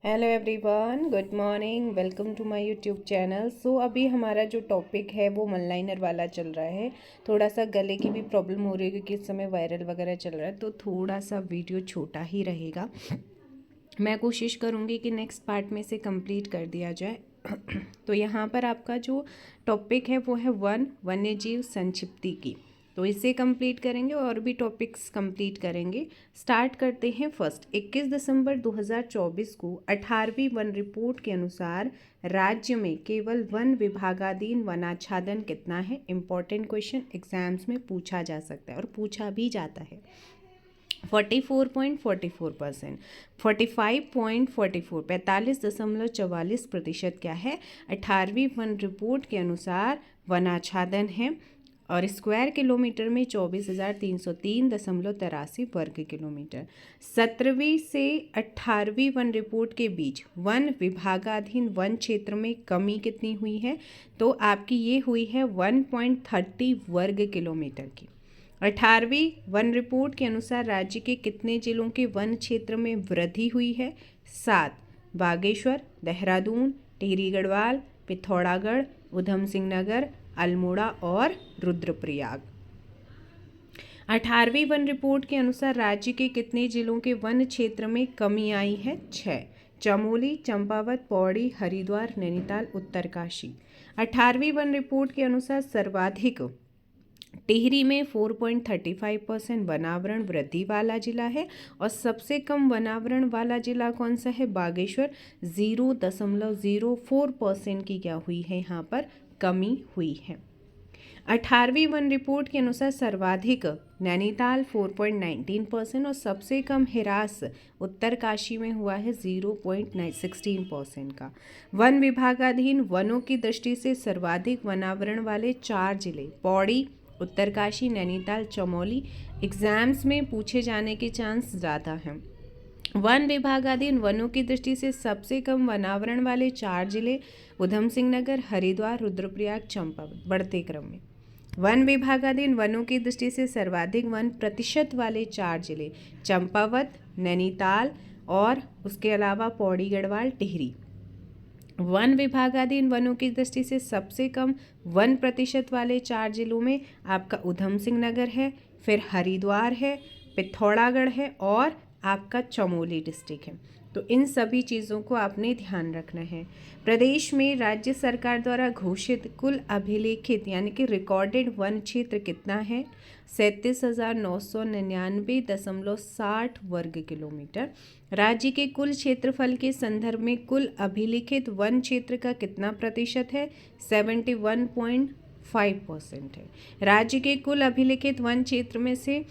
Hello everyone, good morning, welcome to my YouTube channel. So अभी हमारा जो topic है वो वन लाइनर वाला चल रहा है। थोड़ा सा गले की भी प्रॉब्लम हो रही है क्योंकि इस समय वायरल वगैरह चल रहा है, तो थोड़ा सा वीडियो छोटा ही रहेगा। मैं कोशिश करूँगी कि नेक्स्ट पार्ट में से कंप्लीट कर दिया जाए। तो यहाँ पर आपका जो टॉपिक है वो है वन्यजीव संक्षिप्ति की, तो इसे कंप्लीट करेंगे और भी टॉपिक्स कंप्लीट करेंगे। स्टार्ट करते हैं। फर्स्ट, 21 दिसंबर 2024 को 18वीं वन रिपोर्ट के अनुसार राज्य में केवल वन विभागाधीन वनाच्छादन कितना है। इंपॉर्टेंट क्वेश्चन, एग्जाम्स में पूछा जा सकता है और पूछा भी जाता है। 44.44%, 45.44, 45.44% क्या है, 18वीं वन रिपोर्ट के अनुसार वनाच्छादन है। और स्क्वायर किलोमीटर में 24,303.83 वर्ग किलोमीटर। 17वीं से 18वीं वन रिपोर्ट के बीच वन विभागाधीन वन क्षेत्र में कमी कितनी हुई है, तो आपकी ये हुई है 1.30 वर्ग किलोमीटर की। 18वीं वन रिपोर्ट के अनुसार राज्य के कितने जिलों के वन क्षेत्र में वृद्धि हुई है? 7। बागेश्वर, देहरादून, टिहरी गढ़वाल, पिथौरागढ़, ऊधम सिंह नगर, अल्मोड़ा और रुद्रप्रयाग। 18वीं वन रिपोर्ट के अनुसार राज्य के कितने जिलों के वन क्षेत्र में कमी आई है? 6। चमोली, चंपावत, पौड़ी, हरिद्वार, नैनीताल, उत्तरकाशी। 18वीं वन रिपोर्ट के अनुसार सर्वाधिक टिहरी में 4.35% वनावरण वृद्धि वाला जिला है और सबसे कम वनावरण वाला जिला कौन सा है? बागेश्वर। 0.04% की क्या हुई है, यहाँ पर कमी हुई है। 18वीं वन रिपोर्ट के अनुसार सर्वाधिक नैनीताल 4.19% और सबसे कम हिरास उत्तरकाशी में हुआ है 0.16% का। वन विभागाधीन वनों की दृष्टि से सर्वाधिक वनावरण वाले 4 जिले पौड़ी, उत्तरकाशी, नैनीताल, चमोली। एग्जाम्स में पूछे जाने के चांस ज़्यादा हैं। वन विभागाधीन वनों की दृष्टि से सबसे कम वनावरण वाले 4 जिले ऊधम सिंह नगर, हरिद्वार, रुद्रप्रयाग, चंपावत, बढ़ते क्रम में। वन विभागाधीन वनों की दृष्टि से सर्वाधिक वन प्रतिशत वाले 4 जिले चंपावत, नैनीताल और उसके अलावा पौड़ी गढ़वाल, टिहरी। वन विभागाधीन वनों की दृष्टि से सबसे कम वन प्रतिशत वाले 4 जिलों में आपका ऊधम सिंह नगर है, फिर हरिद्वार है, पिथौरागढ़ है और आपका चमोली डिस्ट्रिक्ट है। तो इन सभी चीज़ों को आपने ध्यान रखना है। प्रदेश में राज्य सरकार द्वारा घोषित कुल अभिलेखित यानी कि रिकॉर्डेड वन क्षेत्र कितना है? 37,999.60 वर्ग किलोमीटर। राज्य के कुल क्षेत्रफल के संदर्भ में कुल अभिलिखित वन क्षेत्र का कितना प्रतिशत है? 71.5% है। राज्य के कुल अभिलिखित वन क्षेत्र में से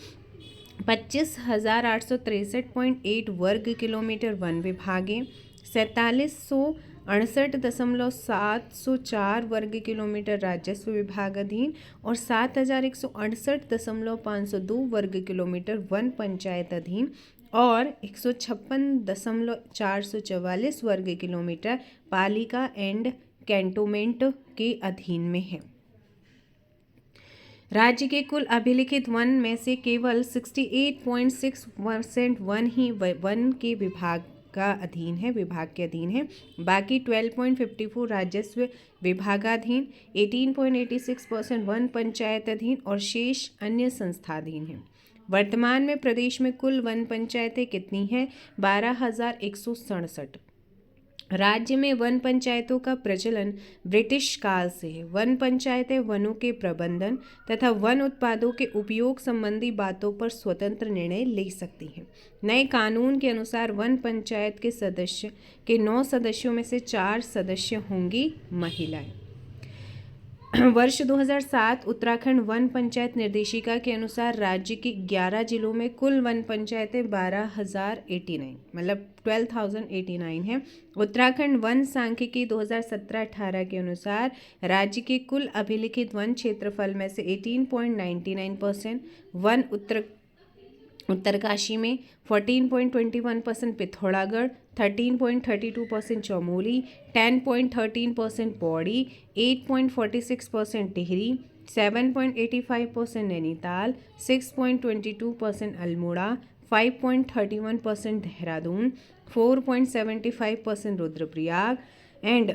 25,863.8 वर्ग किलोमीटर वन विभागीय, 4768.704 वर्ग किलोमीटर राजस्व विभागाधीन और 7168.502 वर्ग किलोमीटर वन पंचायत अधीन और 156.444 वर्ग किलोमीटर पालिका एंड कैंटोनमेंट के अधीन में है। राज्य के कुल अभिलिखित वन में से केवल 68.6% वन ही वन के विभाग के अधीन है। बाकी 12.54 राजस्व विभागाधीन, 18.86% वन पंचायत अधीन और शेष अन्य संस्थाधीन है। वर्तमान में प्रदेश में कुल वन पंचायतें कितनी हैं? 12,167। राज्य में वन पंचायतों का प्रचलन ब्रिटिश काल से है। वन पंचायतें वनों के प्रबंधन तथा वन उत्पादों के उपयोग संबंधी बातों पर स्वतंत्र निर्णय ले सकती हैं। नए कानून के अनुसार वन पंचायत के 9 सदस्यों में से 4 सदस्य होंगी महिलाएं। वर्ष 2007 उत्तराखंड वन पंचायत निर्देशिका के अनुसार राज्य के 11 जिलों में कुल वन पंचायतें 12,089 मतलब 12,089 है। उत्तराखंड वन सांख्यिकी 2017-18 के अनुसार राज्य के कुल अभिलिखित वन क्षेत्रफल में से 18.99% वन उत्तरकाशी में, 14.21% पिथौरागढ़, 13.32% चमोली, 10.13% पौड़ी, 8.46% टिहरी, 7.85% नैनीताल, 6.22% अल्मोड़ा, 5.31% देहरादून, 4.75% रुद्रप्रयाग एंड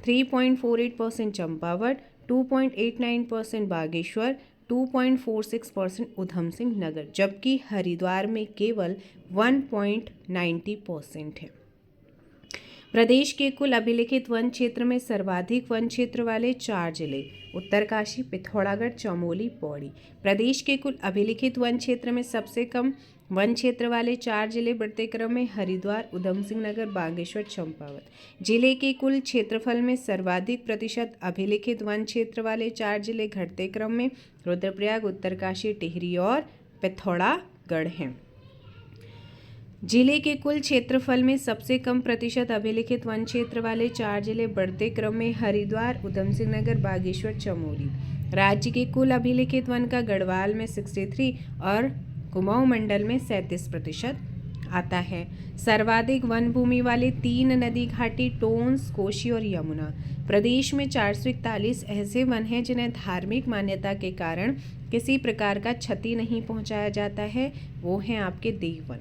3.48% चंपावत, 2.89% बागेश्वर, 2.46% उधम सिंह नगर, जबकि हरिद्वार में केवल 1.90% है। प्रदेश के कुल अभिलिखित वन क्षेत्र में सर्वाधिक वन क्षेत्र वाले 4 जिले उत्तरकाशी, पिथौरागढ़, चमोली, पौड़ी। प्रदेश के कुल अभिलिखित वन क्षेत्र में सबसे कम वन क्षेत्र वाले 4 जिले बढ़ते क्रम में हरिद्वार, उधम सिंह नगर, बागेश्वर, चंपावत। जिले के कुल क्षेत्रफल में सर्वाधिक प्रतिशत अभिलिखित वन क्षेत्र वाले 4 जिले घटते क्रम में रुद्रप्रयाग, उत्तरकाशी, टिहरी और पिथौरागढ़ हैं। जिले के कुल क्षेत्रफल में सबसे कम प्रतिशत अभिलिखित वन क्षेत्र वाले 4 जिले बढ़ते क्रम में हरिद्वार, उधम सिंह नगर, बागेश्वर, चमोली। राज्य के कुल अभिलिखित वन का गढ़वाल में 63 और कुमाऊं मंडल में 37% आता है। सर्वाधिक वन भूमि वाले 3 नदी घाटी टोंस, कोशी और यमुना। प्रदेश में 441 ऐसे वन हैं जिन्हें धार्मिक मान्यता के कारण किसी प्रकार का क्षति नहीं पहुंचाया जाता है, वो हैं आपके देव वन।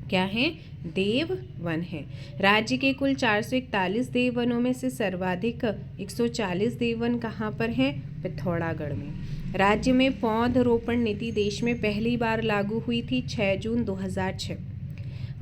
क्या है? देव वन है। राज्य के कुल 441 देव वनों में से सर्वाधिक 140 देव वन कहाँ पर हैं? पिथौरागढ़ में। राज्य में पौध रोपण नीति देश में पहली बार लागू हुई थी 6 जून 2006।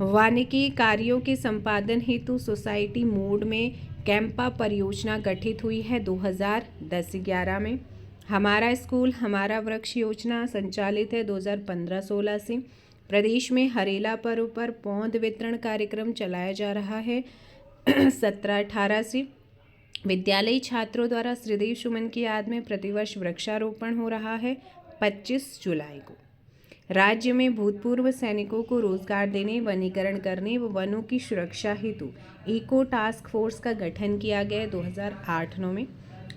वानिकी कार्यों के संपादन हेतु सोसाइटी मोड में कैंपा परियोजना गठित हुई है 2010-11 में। हमारा स्कूल हमारा वृक्ष योजना संचालित है 2015-16 से। प्रदेश में हरेला पर्व पर पौध वितरण कार्यक्रम चलाया जा रहा है 17-18 से। विद्यालयी छात्रों द्वारा श्रीदेव सुमन की याद में प्रतिवर्ष वृक्षारोपण हो रहा है 25 जुलाई को। राज्य में भूतपूर्व सैनिकों को रोजगार देने, वनीकरण करने व वनों की सुरक्षा हेतु इको टास्क फोर्स का गठन किया गया 2008-9 में।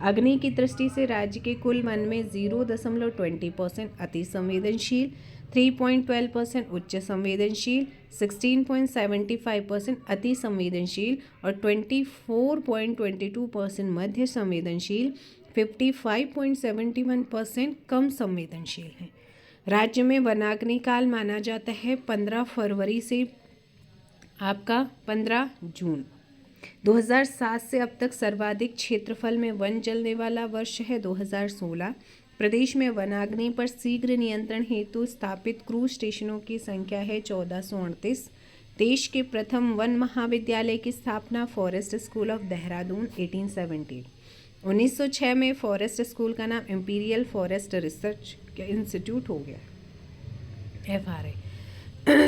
अग्नि की दृष्टि से राज्य के कुल वन में 0.20% अति संवेदनशील, 3.12% उच्च संवेदनशील, 16.75% अति संवेदनशील और 24.22% मध्य संवेदनशील, 55.71% कम संवेदनशील हैं। राज्य में वनाग्नि काल माना जाता है 15 फरवरी से आपका 15 जून। 2007 से अब तक सर्वाधिक क्षेत्रफल में वन जलने वाला वर्ष है 2016। प्रदेश में वनाग्नि पर शीघ्र नियंत्रण हेतु स्थापित क्रूज स्टेशनों की संख्या है 1438। देश के प्रथम वन महाविद्यालय की स्थापना फॉरेस्ट स्कूल ऑफ देहरादून 1870। 1906 में फॉरेस्ट स्कूल का नाम इंपीरियल फॉरेस्ट रिसर्च इंस्टीट्यूट हो गया, FRI।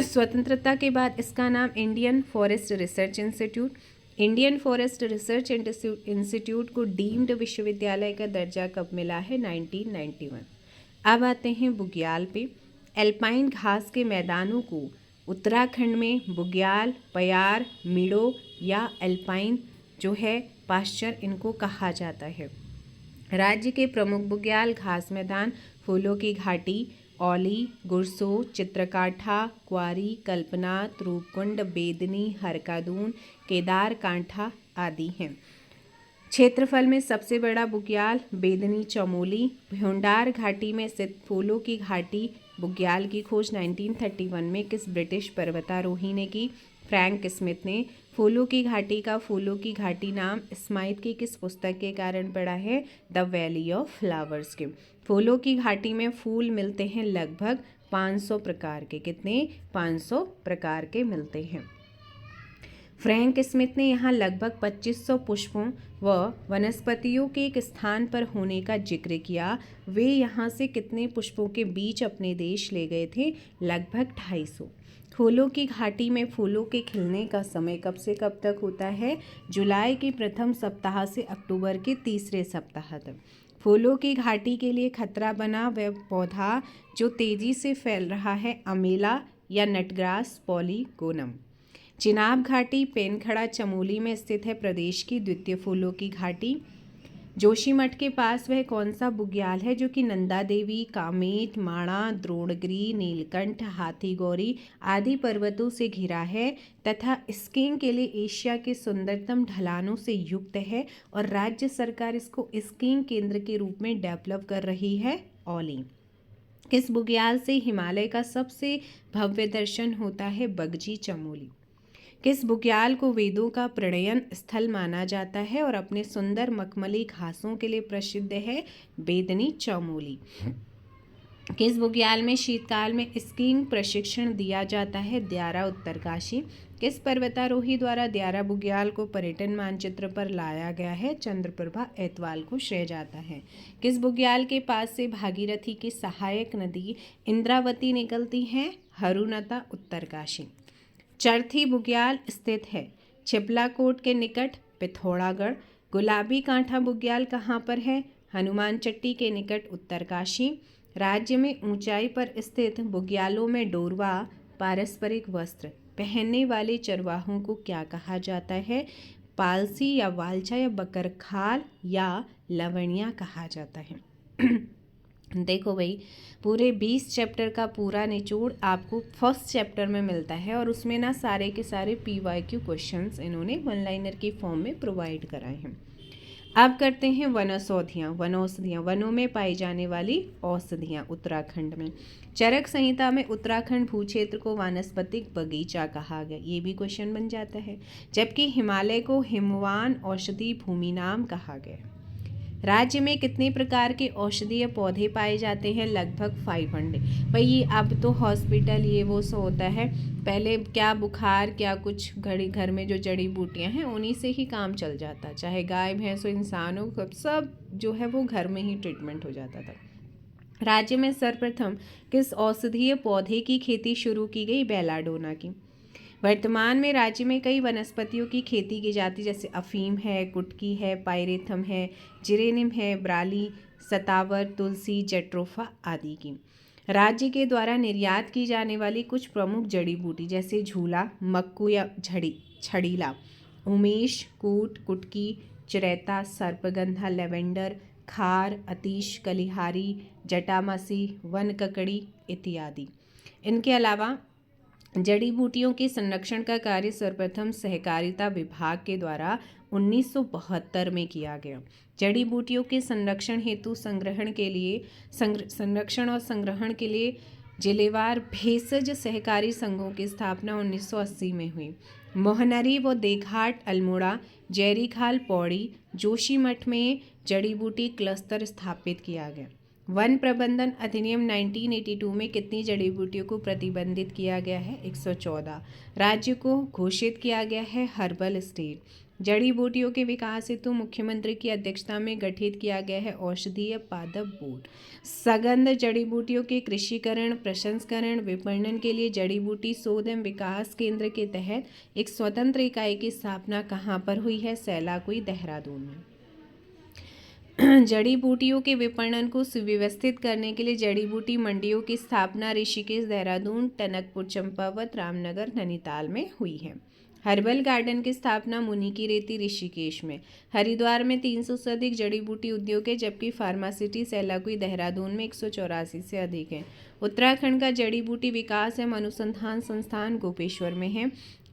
स्वतंत्रता के बाद इसका नाम Indian forest research institute, Indian forest research institute को डीम्ड विश्वविद्यालय का दर्जा कब मिला है? 1991। अब आते हैं बुग्याल पे। एल्पाइन घास के मैदानों को उत्तराखंड में बुग्याल, पयार, मीड़ो या एल्पाइन जो है पास्चर इनको कहा जाता है। राज्य के प्रमुख बुग्याल घास मैदान फूलों की घाटी, औली, गुरसो, चित्रकाठा, क्वारी, कल्पनाथ, रूपकुंड, बेदनी, हरकादून, केदार कांठा आदि हैं। क्षेत्रफल में सबसे बड़ा बुग्याल बेदनी, चमोली। भ्योंडार घाटी में स्थित फूलों की घाटी बुग्याल की खोज 1931 में किस ब्रिटिश पर्वतारोही ने की? फ्रैंक स्मिथ ने। फूलों की घाटी का फूलों की घाटी नाम स्माइथ की किस पुस्तक के कारण पड़ा है? द वैली ऑफ फ्लावर्स के। फूलों की घाटी में फूल मिलते हैं लगभग 500 प्रकार के। कितने? 500 प्रकार के मिलते हैं। फ्रैंक स्मिथ ने यहाँ लगभग 2500 पुष्पों व वनस्पतियों के एक स्थान पर होने का जिक्र किया। वे यहाँ से कितने पुष्पों के बीज अपने देश ले गए थे? लगभग 250। फूलों की घाटी में फूलों के खिलने का समय कब से कब तक होता है? जुलाई के प्रथम सप्ताह से अक्टूबर के तीसरे सप्ताह तक। फूलों की घाटी के लिए खतरा बना वह पौधा जो तेजी से फैल रहा है अमेला या नटग्रास पॉलीगोनम। चिनाब घाटी पेनखड़ा चमोली में स्थित है प्रदेश की द्वितीय फूलों की घाटी। जोशीमठ के पास वह कौन सा बुग्याल है जो कि नंदा देवी, कामेट, माणा, द्रोणगिरी, नीलकंठ, हाथीगौरी आदि पर्वतों से घिरा है तथा स्कीइंग के लिए एशिया के सुंदरतम ढलानों से युक्त है और राज्य सरकार इसको स्कीइंग केंद्र के रूप में डेवलप कर रही है? औली। किस बुग्याल से हिमालय का सबसे भव्य दर्शन होता है? बगजी चमोली। किस बुग्याल को वेदों का प्रणयन स्थल माना जाता है और अपने सुंदर मखमली घासों के लिए प्रसिद्ध है? बेदनी चमोली। किस बुग्याल में शीतकाल में स्कीइंग प्रशिक्षण दिया जाता है? द्यारा उत्तरकाशी। किस पर्वतारोही द्वारा द्यारा बुग्याल को पर्यटन मानचित्र पर लाया गया है? चंद्रप्रभा एतवाल को श्रेय जाता है। किस बुग्याल के पास से भागीरथी की सहायक नदी इंद्रावती निकलती है? हरुनता उत्तरकाशी। चरथी बुग्याल स्थित है? छिपलाकोट के निकट, पिथौरागढ़। गुलाबी कांठा बुग्याल कहाँ पर है? हनुमान चट्टी के निकट, उत्तरकाशी। राज्य में ऊंचाई पर स्थित बुग्यालों में डोरवा पारंपरिक वस्त्र पहनने वाले चरवाहों को क्या कहा जाता है? पालसी या वालचा या बकरखाल या लवणिया कहा जाता है। देखो भाई, पूरे 20 चैप्टर का पूरा निचोड़ आपको फर्स्ट चैप्टर में मिलता है और उसमें ना सारे के सारे PYQ क्वेश्चंस इन्होंने वन लाइनर की फॉर्म में प्रोवाइड कराए हैं। अब करते हैं वनौषधियाँ। वनों में पाई जाने वाली औषधियाँ उत्तराखंड में। चरक संहिता में उत्तराखंड भूक्षेत्र को वानस्पतिक बगीचा कहा गया, ये भी क्वेश्चन बन जाता है। जबकि हिमालय को हिमवान औषधि भूमि नाम कहा गया। राज्य में कितने प्रकार के औषधीय पौधे पाए जाते हैं? लगभग 500। भाई ये अब तो हॉस्पिटल ये वो सो होता है, पहले क्या बुखार क्या कुछ घड़ी घर में जो जड़ी बूटियां हैं उन्हीं से ही काम चल जाता, चाहे गाय भैंस हो इंसान हो, सब जो है वो घर में ही ट्रीटमेंट हो जाता था। राज्य में सर्वप्रथम किस औषधीय पौधे की खेती शुरू की गई? बेलाडोना की। वर्तमान में राज्य में कई वनस्पतियों की खेती की जाती, जैसे अफीम है, कुटकी है, पायरेथम है, जिरेनियम है, ब्राली, सतावर, तुलसी, जट्रोफा आदि की। राज्य के द्वारा निर्यात की जाने वाली कुछ प्रमुख जड़ी बूटी, जैसे झूला, मक्कू या छड़ीला, उमेश, कूट, कुटकी, चिरैता, सर्पगंधा, लेवेंडर, खार, अतीश, कलिहारी, जटामासी, वन ककड़ी इत्यादि। इनके अलावा जड़ी बूटियों के संरक्षण का कार्य सर्वप्रथम सहकारिता विभाग के द्वारा 1972 में किया गया। जड़ी बूटियों के संरक्षण हेतु संरक्षण और संग्रहण के लिए जिलेवार भेषज सहकारी संघों की स्थापना 1980 में हुई। मोहनरी व देघाट, अल्मोड़ा, जैरीखाल, पौड़ी, जोशीमठ में जड़ी बूटी क्लस्टर स्थापित किया गया। वन प्रबंधन अधिनियम 1982 में कितनी जड़ी बूटियों को प्रतिबंधित किया गया है? 114। राज्य को घोषित किया गया है हर्बल स्टेट। जड़ी बूटियों के विकास हेतु मुख्यमंत्री की अध्यक्षता में गठित किया गया है औषधीय पादप बोर्ड। सगंध जड़ी बूटियों के कृषिकरण, प्रसंस्करण, विपणन के लिए जड़ी बूटी शोध एवं विकास केंद्र के तहत एक स्वतंत्र इकाई की स्थापना कहाँ पर हुई है? सैलाकुई, देहरादून में। जड़ी बूटियों के विपणन को सुव्यवस्थित करने के लिए जड़ी बूटी मंडियों की स्थापना ऋषिकेश, देहरादून, टनकपुर, चंपावत, रामनगर, नैनीताल में हुई है। हर्बल गार्डन की स्थापना मुनि की रेती, ऋषिकेश में। हरिद्वार में 300 से अधिक जड़ी बूटी उद्योग है, जबकि फार्मासिटी सैलाकुई, देहरादून में 184 से अधिक है। उत्तराखंड का जड़ी बूटी विकास एवं अनुसंधान संस्थान गोपेश्वर में है।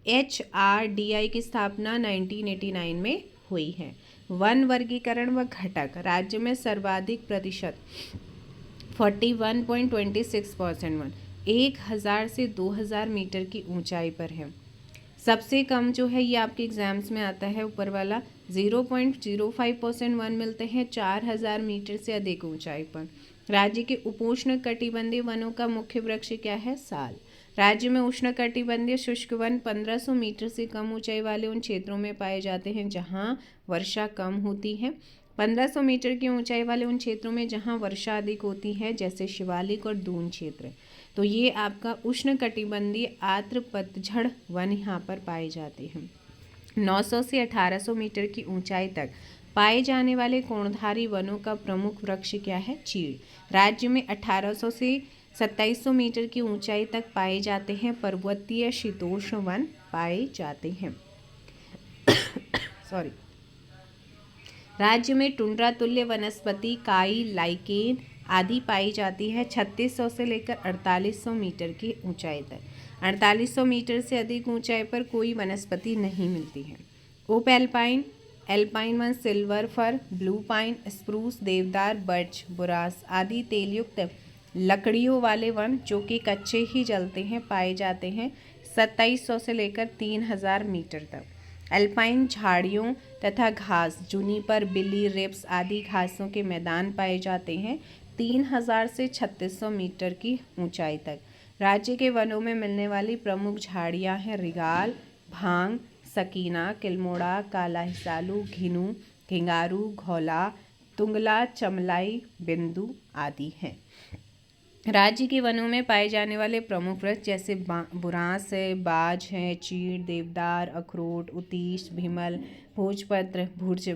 HRDI की स्थापना 1989 में हुई है। वन वर्गीकरण व घटक। राज्य में सर्वाधिक प्रतिशत 41.26% वन 1000 से 2000 मीटर की ऊंचाई पर है। सबसे कम जो है ये आपके एग्जाम्स में आता है ऊपर वाला 0.05% वन मिलते हैं 4000 मीटर से अधिक ऊंचाई पर। राज्य के उपोष्ण कटिबंधीय वनों का मुख्य वृक्ष क्या है? साल। राज्य में उष्ण कटिबंधीय शुष्क वन 1500 मीटर से कम ऊंचाई वाले उन क्षेत्रों में पाए जाते हैं जहां वर्षा कम होती है। 1500 मीटर की ऊंचाई वाले उन क्षेत्रों में जहां वर्षा अधिक होती है, जैसे शिवालिक और दून क्षेत्र। तो ये आपका उष्ण कटिबंधीय आर्द्र पतझड़ वन यहाँ पर पाए जाते हैं। 900 से 1800 मीटर की ऊंचाई तक पाए जाने वाले कोणधारी वनों का प्रमुख वृक्ष क्या है? चीड़। राज्य में 1800 से 2700 मीटर की ऊंचाई तक पाए जाते हैं पर्वतीय शीतोष्ण वन पाए जाते हैं। सॉरी। राज्य में टुंड्रा तुल्य वनस्पति, काई, लाइकेन आदि पाई जाती है 3600 से लेकर 4800 मीटर की ऊंचाई तक। 4800 मीटर से अधिक ऊंचाई पर कोई वनस्पति नहीं मिलती है। ओप एल्पाइन, एल्पाइन वन, silver fir, blue pine, spruce, देवदार, बर्च, बुरास आदि तेलयुक्त लकड़ियों वाले वन जो कि कच्चे ही जलते हैं पाए जाते हैं 2700 से लेकर 3000 मीटर तक। अल्पाइन झाड़ियों तथा घास जूनिपर, बिली, रिप्स आदि घासों के मैदान पाए जाते हैं 3000 से 3600 मीटर की ऊंचाई तक। राज्य के वनों में मिलने वाली प्रमुख झाड़ियां हैं रिगाल, भांग, सकीना, किल्मोड़ा, काला हिसालू, घिनू, घिंगारू, घोला, तुंगला, चमलाई, बिंदु आदि हैं। राज्य के वनों में पाए जाने वाले प्रमुख वृक्ष जैसे बुरांस है, बाज है, चीड़, देवदार, अखरोट, उतीश, भीमल, भोजपत्र, भुर्ज,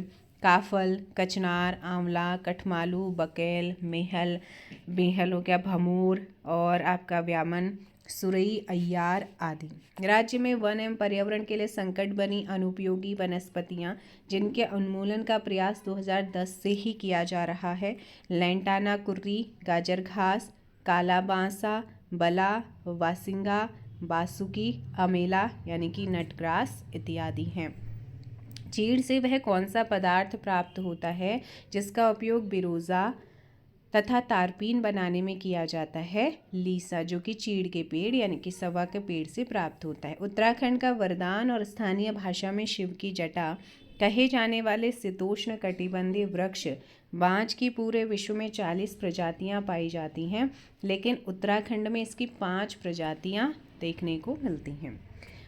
काफल, कचनार, आंवला, कठमालू, बकेल, मेहल हो गया, भमूर और आपका व्यामन, सुरई, अय्यार आदि। राज्य में वन एवं पर्यावरण के लिए संकट बनी अनुपयोगी वनस्पतियां जिनके उन्मूलन का प्रयास 2010 से ही किया जा रहा है, लैंटाना कुर्री, गाजर घास, काला बांसा, बला, वासिंगा, बासुकी, अमेला यानी कि नटग्रास इत्यादि हैं। चीड़ से वह कौन सा पदार्थ प्राप्त होता है जिसका उपयोग बिरोजा तथा तारपीन बनाने में किया जाता है? लीसा, जो कि चीड़ के पेड़ यानी कि सवा के पेड़ से प्राप्त होता है। उत्तराखंड का वरदान और स्थानीय भाषा में शिव की जटा कहे जाने वाले शीतोष्ण कटिबंधीय वृक्ष बांज की पूरे विश्व में 40 प्रजातियां पाई जाती हैं, लेकिन उत्तराखंड में इसकी 5 प्रजातियां देखने को मिलती हैं।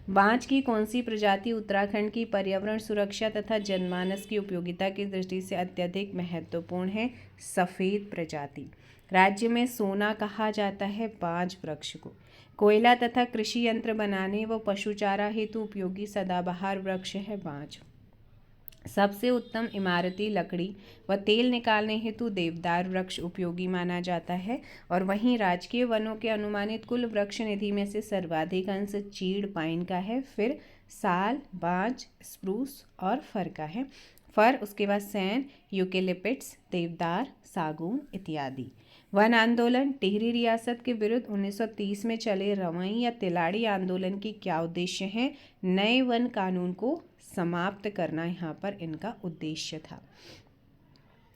बांज की कौन सी प्रजाति उत्तराखंड की पर्यावरण सुरक्षा तथा जनमानस की उपयोगिता की दृष्टि से अत्यधिक महत्वपूर्ण है? सफ़ेद प्रजाति। राज्य में सोना कहा जाता है बांज वृक्ष को। कोयला तथा कृषि यंत्र बनाने व पशुचारा हेतु उपयोगी सदाबहार वृक्ष है बांज। सबसे उत्तम इमारती लकड़ी व तेल निकालने हेतु देवदार वृक्ष उपयोगी माना जाता है। और वहीं राजकीय वनों के अनुमानित कुल वृक्ष निधि में से सर्वाधिक अंश चीड़ पाइन का है, फिर साल, बांज, स्प्रूस और फर का है। फर, उसके बाद सैन, यूकेलिप्टस, देवदार, सागौन इत्यादि। वन आंदोलन। टिहरी रियासत के विरुद्ध 1930 में चले रवई या तिलाड़ी आंदोलन की क्या उद्देश्य है? नए वन कानून को समाप्त करना यहाँ पर इनका उद्देश्य था।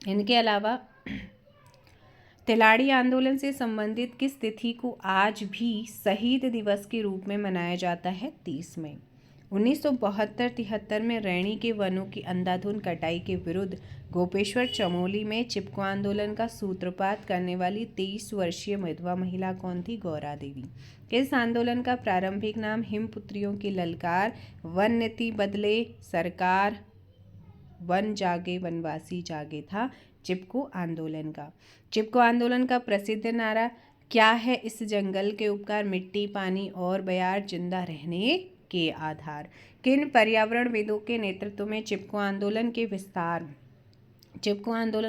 इनके अलावा तिलाड़ी आंदोलन से संबंधित किस तिथि को आज भी शहीद दिवस के रूप में मनाया जाता है? 30 मई। 1972-73 में रैणी के वनों की अंधाधुंध कटाई के विरुद्ध गोपेश्वर चमोली में चिपको आंदोलन का सूत्रपात करने वाली 23 वर्षीय विधवा महिला कौन थी? गौरा देवी। इस आंदोलन का प्रारंभिक नाम हिमपुत्रियों की ललकार, वन नीति बदले सरकार, वन जागे वनवासी जागे था चिपको आंदोलन का। चिपको आंदोलन का प्रसिद्ध नारा क्या है? इस जंगल के उपकार मिट्टी, पानी और बयार जिंदा रहने के आधार। किन पर्यावरणविदों के नेतृत्व में चिपको आंदोलन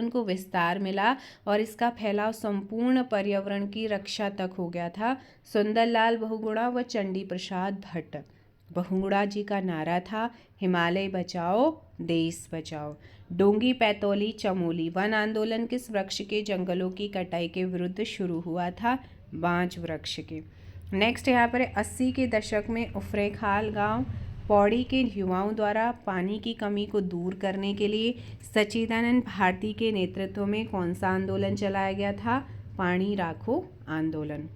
को विस्तार मिला और इसका फैलाव संपूर्ण पर्यावरण की रक्षा तक हो गया था? सुंदरलाल बहुगुणा व चंडी प्रसाद भट्ट। बहुगुणा जी का नारा था हिमालय बचाओ देश बचाओ। डोंगी पैतौली चमोली वन आंदोलन किस वृक्ष के जंगलों की कटाई के विरुद्ध शुरू हुआ था? बांज वृक्ष के। नेक्स्ट यहाँ पर 80 के दशक में उफरैंखाल गांव पौड़ी के युवाओं द्वारा पानी की कमी को दूर करने के लिए सच्चिदानंद भारती के नेतृत्व में कौन सा आंदोलन चलाया गया था? पानी राखो आंदोलन।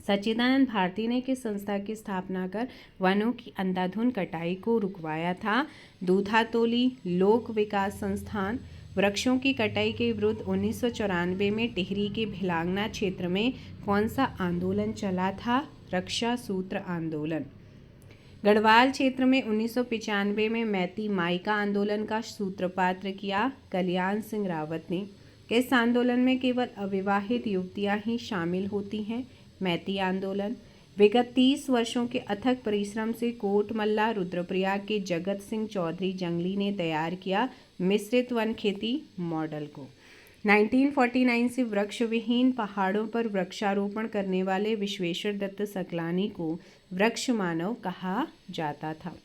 सच्चिदानंद भारती ने किस संस्था की स्थापना कर वनों की अंधाधुंध कटाई को रुकवाया था? दूधातोली लोक विकास संस्थान। वृक्षों की कटाई के विरुद्ध 1994 में टिहरी के भिलांगना क्षेत्र में कौन सा आंदोलन चला था? रक्षा सूत्र आंदोलन। गढ़वाल क्षेत्र में 1995 में मैती माइका आंदोलन का सूत्रपात किया कल्याण सिंह रावत ने। इस आंदोलन में केवल अविवाहित युवतियां ही शामिल होती हैं। मैती आंदोलन। विगत 30 वर्षों के अथक परिश्रम से कोटमल्ला रुद्रप्रयाग के जगत सिंह चौधरी जंगली ने तैयार किया मिश्रित वन खेती मॉडल को। 1949 से वृक्ष विहीन पहाड़ों पर वृक्षारोपण करने वाले विश्वेश्वर दत्त सकलानी को वृक्ष मानव कहा जाता था।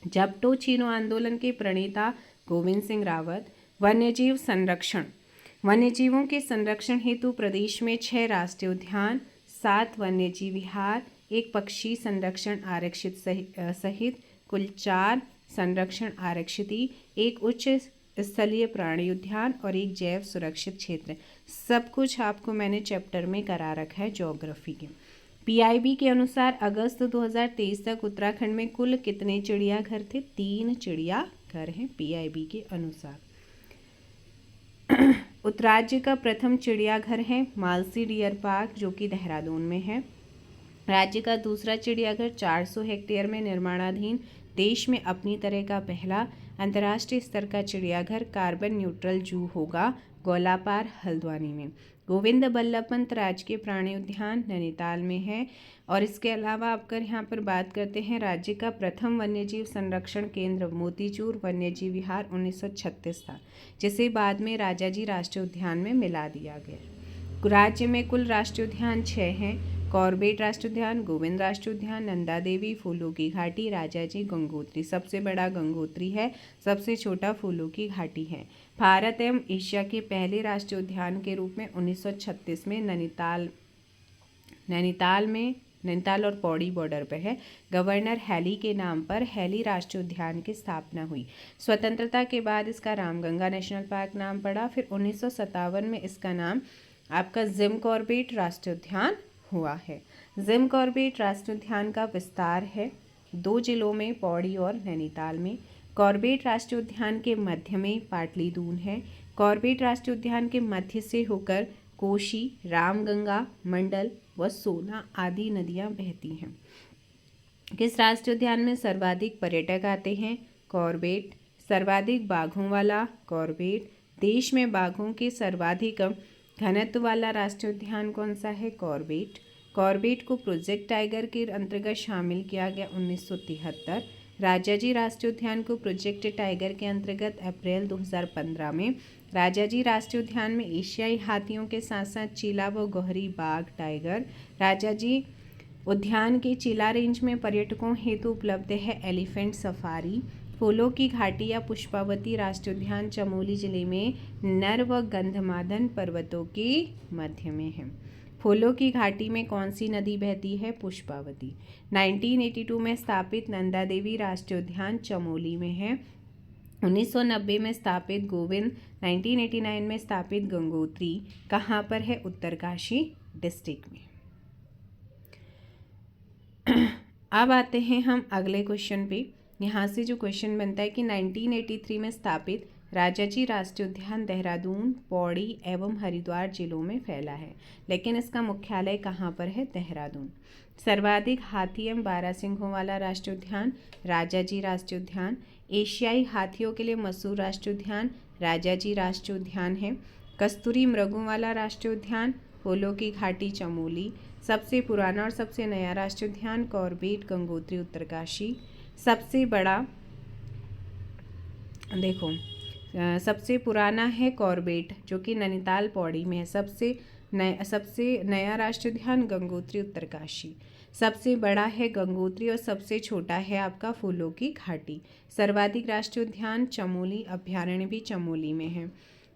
जपटो चीनो आंदोलन के प्रणेता गोविंद सिंह रावत। वन्यजीव संरक्षण। वन्यजीवों के संरक्षण हेतु प्रदेश में 6 राष्ट्रीय उद्यान, 7 वन्यजीव विहार, 1 पक्षी संरक्षण आरक्षित सहित कुल 4 संरक्षण आरक्षित, 1 उच्च स्थलीय प्राणी उद्यान और एक जैव सुरक्षित क्षेत्र। सब कुछ आपको मैंने चैप्टर में करा रखा है ज्योग्राफी के। पीआईबी के अनुसार अगस्त 2023 तक उत्तराखंड में कुल कितने चिड़ियाघर थे? 3 चिड़ियाघर हैं पीआईबी के अनुसार। उत्तराज्य का प्रथम चिड़ियाघर है मालसी डियर पार्क, जो कि देहरादून में है। राज्य का दूसरा चिड़ियाघर 400 हेक्टेयर में निर्माणाधीन, देश में अपनी तरह का पहला अंतर्राष्ट्रीय स्तर का चिड़ियाघर कार्बन न्यूट्रल जू होगा गोलापार हल्द्वानी में। गोविंद बल्लभ पंत राजकीय प्राणी उद्यान नैनीताल में है। और इसके अलावा आपकर यहाँ पर बात करते हैं, राज्य का प्रथम वन्यजीव संरक्षण केंद्र मोतीचूर वन्यजीव विहार 1936 था, जिसे बाद में राजाजी राष्ट्रीय उद्यान में मिला दिया गया। राज्य में कुल राष्ट्रीय उद्यान 6 हैं। कॉर्बेट राष्ट्रीय उद्यान, गोविंद राष्ट्रीय उद्यान, नंदा देवी, फूलों की घाटी, राजाजी, गंगोत्री। सबसे बड़ा गंगोत्री है, सबसे छोटा फूलों की घाटी है। भारत एवं एशिया के पहले राष्ट्रीय उद्यान के रूप में 1936 में नैनीताल और पौड़ी बॉर्डर पर है, गवर्नर हैली के नाम पर हैली राष्ट्रीय उद्यान की स्थापना हुई। स्वतंत्रता के बाद इसका रामगंगा नेशनल पार्क नाम पड़ा। फिर 1957 में इसका नाम आपका जिम कॉर्बेट राष्ट्रीय उद्यान हुआ है। जिम कॉर्बेट राष्ट्रीय उद्यान का विस्तार है 2 जिलों में, पौड़ी और नैनीताल में। कॉर्बेट राष्ट्रीय उद्यान के मध्य में पाटलीदून है। कॉर्बेट राष्ट्रीय उद्यान के मध्य से होकर कोशी, रामगंगा, मंडल व सोना आदि नदियां बहती हैं। किस राष्ट्रीय उद्यान में सर्वाधिक पर्यटक आते हैं? कॉर्बेट। सर्वाधिक बाघों वाला? कॉर्बेट। देश में बाघों के सर्वाधिक घनत्व वाला राष्ट्रीय उद्यान कौन सा है? कॉर्बेट। कॉर्बेट को प्रोजेक्ट टाइगर के अंतर्गत शामिल किया गया 1973। राजाजी राष्ट्रीय उद्यान को प्रोजेक्ट टाइगर के अंतर्गत अप्रैल 2015 में। राजाजी राष्ट्रीय उद्यान में एशियाई हाथियों के साथ साथ चीला व गोहरी बाघ टाइगर। राजाजी उद्यान के चीला रेंज में पर्यटकों हेतु उपलब्ध है एलिफेंट सफारी। फूलों की घाटी या पुष्पावती राष्ट्रीय उद्यान चमोली जिले में नर व गंधमादन पर्वतों के मध्य में है। फूलों की घाटी में कौन सी नदी बहती है? पुष्पावती। 1982 में स्थापित नंदा देवी राष्ट्रीय उद्यान चमोली में है। 1990 में स्थापित गोविंद, 1989 में स्थापित गंगोत्री कहाँ पर है? उत्तरकाशी डिस्ट्रिक्ट में। अब आते हैं हम अगले क्वेश्चन पे। यहाँ से जो क्वेश्चन बनता है कि 1983 में स्थापित राजाजी राष्ट्रीय उद्यान देहरादून, पौड़ी एवं हरिद्वार जिलों में फैला है, लेकिन इसका मुख्यालय कहाँ पर है? देहरादून। सर्वाधिक हाथी एवं बारहसिंघों वाला राष्ट्रीय उद्यान राजाजी राष्ट्रीय उद्यान। एशियाई हाथियों के लिए मशहूर राष्ट्रीय उद्यान राजाजी राष्ट्रीय उद्यान है। कस्तूरी मृगों वाला राष्ट्रीय उद्यान फूलों की घाटी चमोली। सबसे पुराना और सबसे नया राष्ट्रीय उद्यान कॉर्बेट गंगोत्री उत्तरकाशी। सबसे बड़ा सबसे पुराना है कॉर्बेट जो कि नैनीताल पौड़ी में है। सबसे नया राष्ट्रीय उद्यान गंगोत्री उत्तरकाशी। सबसे बड़ा है गंगोत्री और सबसे छोटा है आपका फूलों की घाटी। सर्वाधिक राष्ट्रीय उद्यान चमोली अभ्यारण्य भी चमोली में है।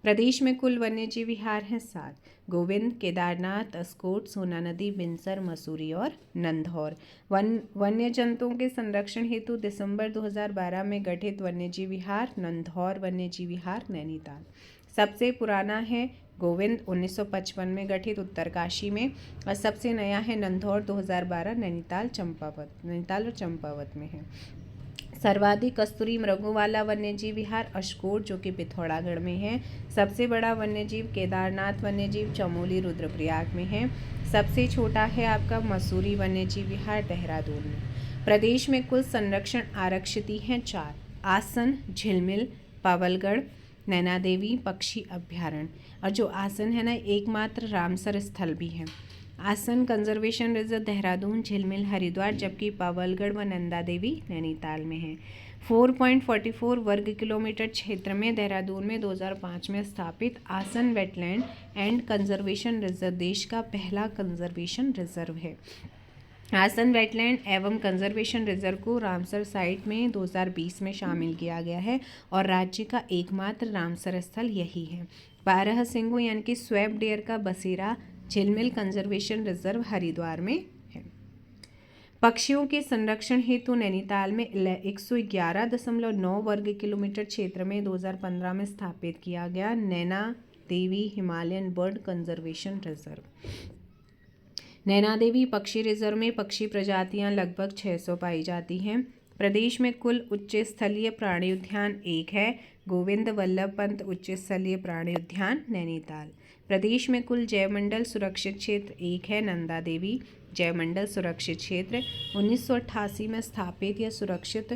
प्रदेश में कुल वन्यजीव विहार हैं 7, गोविंद, केदारनाथ, अस्कोट, सोना नदी, बिनसर, मसूरी और नंधौर। वन्य जंतुओं के संरक्षण हेतु दिसंबर 2012 में गठित वन्यजीव विहार नंधौर वन्यजीव विहार नैनीताल। सबसे पुराना है गोविंद 1955 में गठित उत्तरकाशी में, और सबसे नया है नंधौर 2012 नैनीताल और चंपावत में है। सर्वाधिक कस्तूरी मृगों वाला वन्यजीव विहार अशकोट जो कि पिथौरागढ़ में है। सबसे बड़ा वन्यजीव केदारनाथ वन्यजीव चमोली रुद्रप्रयाग में है। सबसे छोटा है आपका मसूरी वन्यजीव विहार देहरादून में। प्रदेश में कुल संरक्षण आरक्षित हैं 4, आसन, झिलमिल, पावलगढ़, नैना देवी पक्षी अभ्यारण्य। और जो आसन है ना, एकमात्र रामसर स्थल भी है। आसन कंजर्वेशन रिजर्व देहरादून, झिलमिल हरिद्वार, जबकि पावलगढ़ व नंदा देवी नैनीताल में है। 4.44 वर्ग किलोमीटर क्षेत्र में देहरादून में 2005 में स्थापित आसन वेटलैंड एंड कंजर्वेशन रिजर्व देश का पहला कंजर्वेशन रिजर्व है। आसन वेटलैंड एवं कंजर्वेशन रिजर्व को रामसर साइट में 2020 में शामिल किया गया है और राज्य का एकमात्र रामसर स्थल यही है। बारहसिंघों यानी कि स्वेप डियर का बसेरा झिलमिल कंजर्वेशन रिजर्व हरिद्वार में है। पक्षियों के संरक्षण हेतु नैनीताल में 111.9 वर्ग किलोमीटर क्षेत्र में 2015 में स्थापित किया गया Naina Devi Himalayan bird conservation reserve. Naina Devi पक्षी रिजर्व में पक्षी प्रजातियां लगभग 600 पाई जाती हैं। प्रदेश में कुल उच्च स्थलीय प्राणी उद्यान 1 है, गोविंद वल्लभ पंत उच्च स्थलीय प्राणी उद्यान नैनीताल। प्रदेश में कुल जैवमंडल सुरक्षित क्षेत्र 1 है, नंदा देवी जैवमंडल सुरक्षित क्षेत्र। 1988 में स्थापित यह सुरक्षित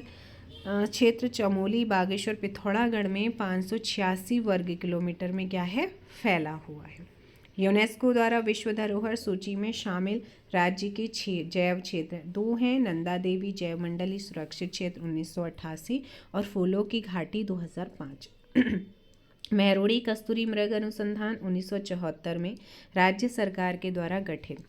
क्षेत्र चमोली, बागेश्वर, पिथौरागढ़ में 586 वर्ग किलोमीटर में क्या है, फैला हुआ है। यूनेस्को द्वारा विश्व धरोहर सूची में शामिल राज्य के जैव क्षेत्र 2 हैं, नंदा देवी जैवमंडली सुरक्षित क्षेत्र 1988 और फूलों की घाटी 2005। महरोड़ी कस्तूरी मृग अनुसंधान 1974 में राज्य सरकार के द्वारा गठित।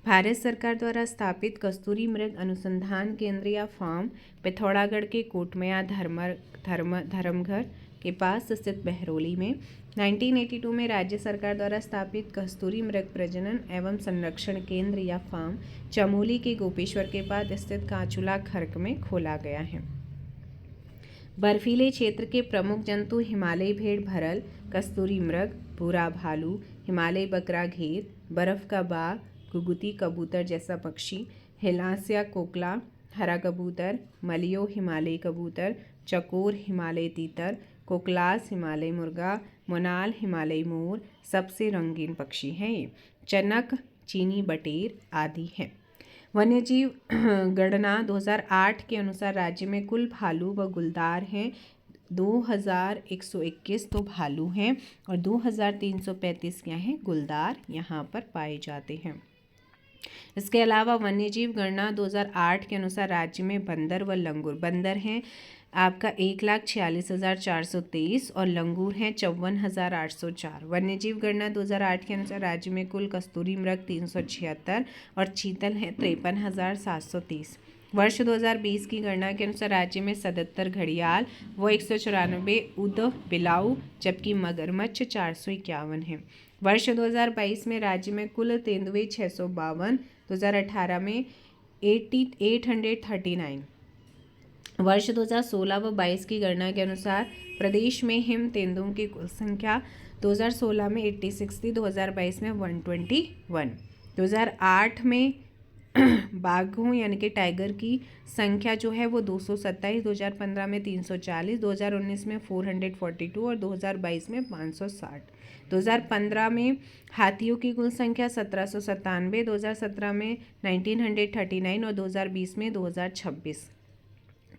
भारत सरकार द्वारा स्थापित कस्तूरी मृग अनुसंधान केंद्र या फार्म पिथौरागढ़ के कोटमया धर्मघर के पास स्थित महरोली में। 1982 में राज्य सरकार द्वारा स्थापित कस्तूरी मृग प्रजनन एवं संरक्षण केंद्र या फार्म चमोली के गोपेश्वर के पास स्थित कांचुला खर्क में खोला गया है। बर्फीले क्षेत्र के प्रमुख जंतु हिमालयी भेड़ भरल, कस्तूरी मृग, भूरा भालू, हिमालयी बकरा घेर, बर्फ का बाघ, घुघुती कबूतर जैसा पक्षी, हिलासिया कोकला, हरा कबूतर, मलियो हिमालयी कबूतर, चकोर हिमालयी तीतर, कोकलास हिमालयी मुर्गा, मोनाल हिमालयी मोर सबसे रंगीन पक्षी हैं ये। चनक, चीनी बटेर आदि हैं। वन्यजीव गणना 2008 के अनुसार राज्य में कुल भालू व गुलदार हैं 2121 तो भालू हैं और 2335 क्या हैं, गुलदार यहाँ पर पाए जाते हैं। इसके अलावा वन्यजीव गणना 2008 के अनुसार राज्य में बंदर व लंगूर, बंदर हैं आपका 1,46,423 और लंगूर हैं 54,804। वन्यजीव गणना 2008 के अनुसार राज्य में कुल कस्तूरी मृग 376 और चीतल हैं 53,730। वर्ष 2020 की गणना के अनुसार राज्य में 77 घड़ियाल व 194 उद बिलाऊ जबकि मगरमच्छ 451 हैं। वर्ष 2022 में राज्य में कुल तेंदुए 652, 2018 में 839। वर्ष 2016 व 22 की गणना के अनुसार प्रदेश में हिम तेंदुओं की कुल संख्या 2016 में 86 थी, 2022 में 121। 2008 में बाघों यानी कि टाइगर की संख्या जो है वो 227, 2015 में 340, 2019 में 442 और 2022 में 560। 2015 में हाथियों की कुल संख्या 1797, 2017 में 1939 और 2020 में 2026।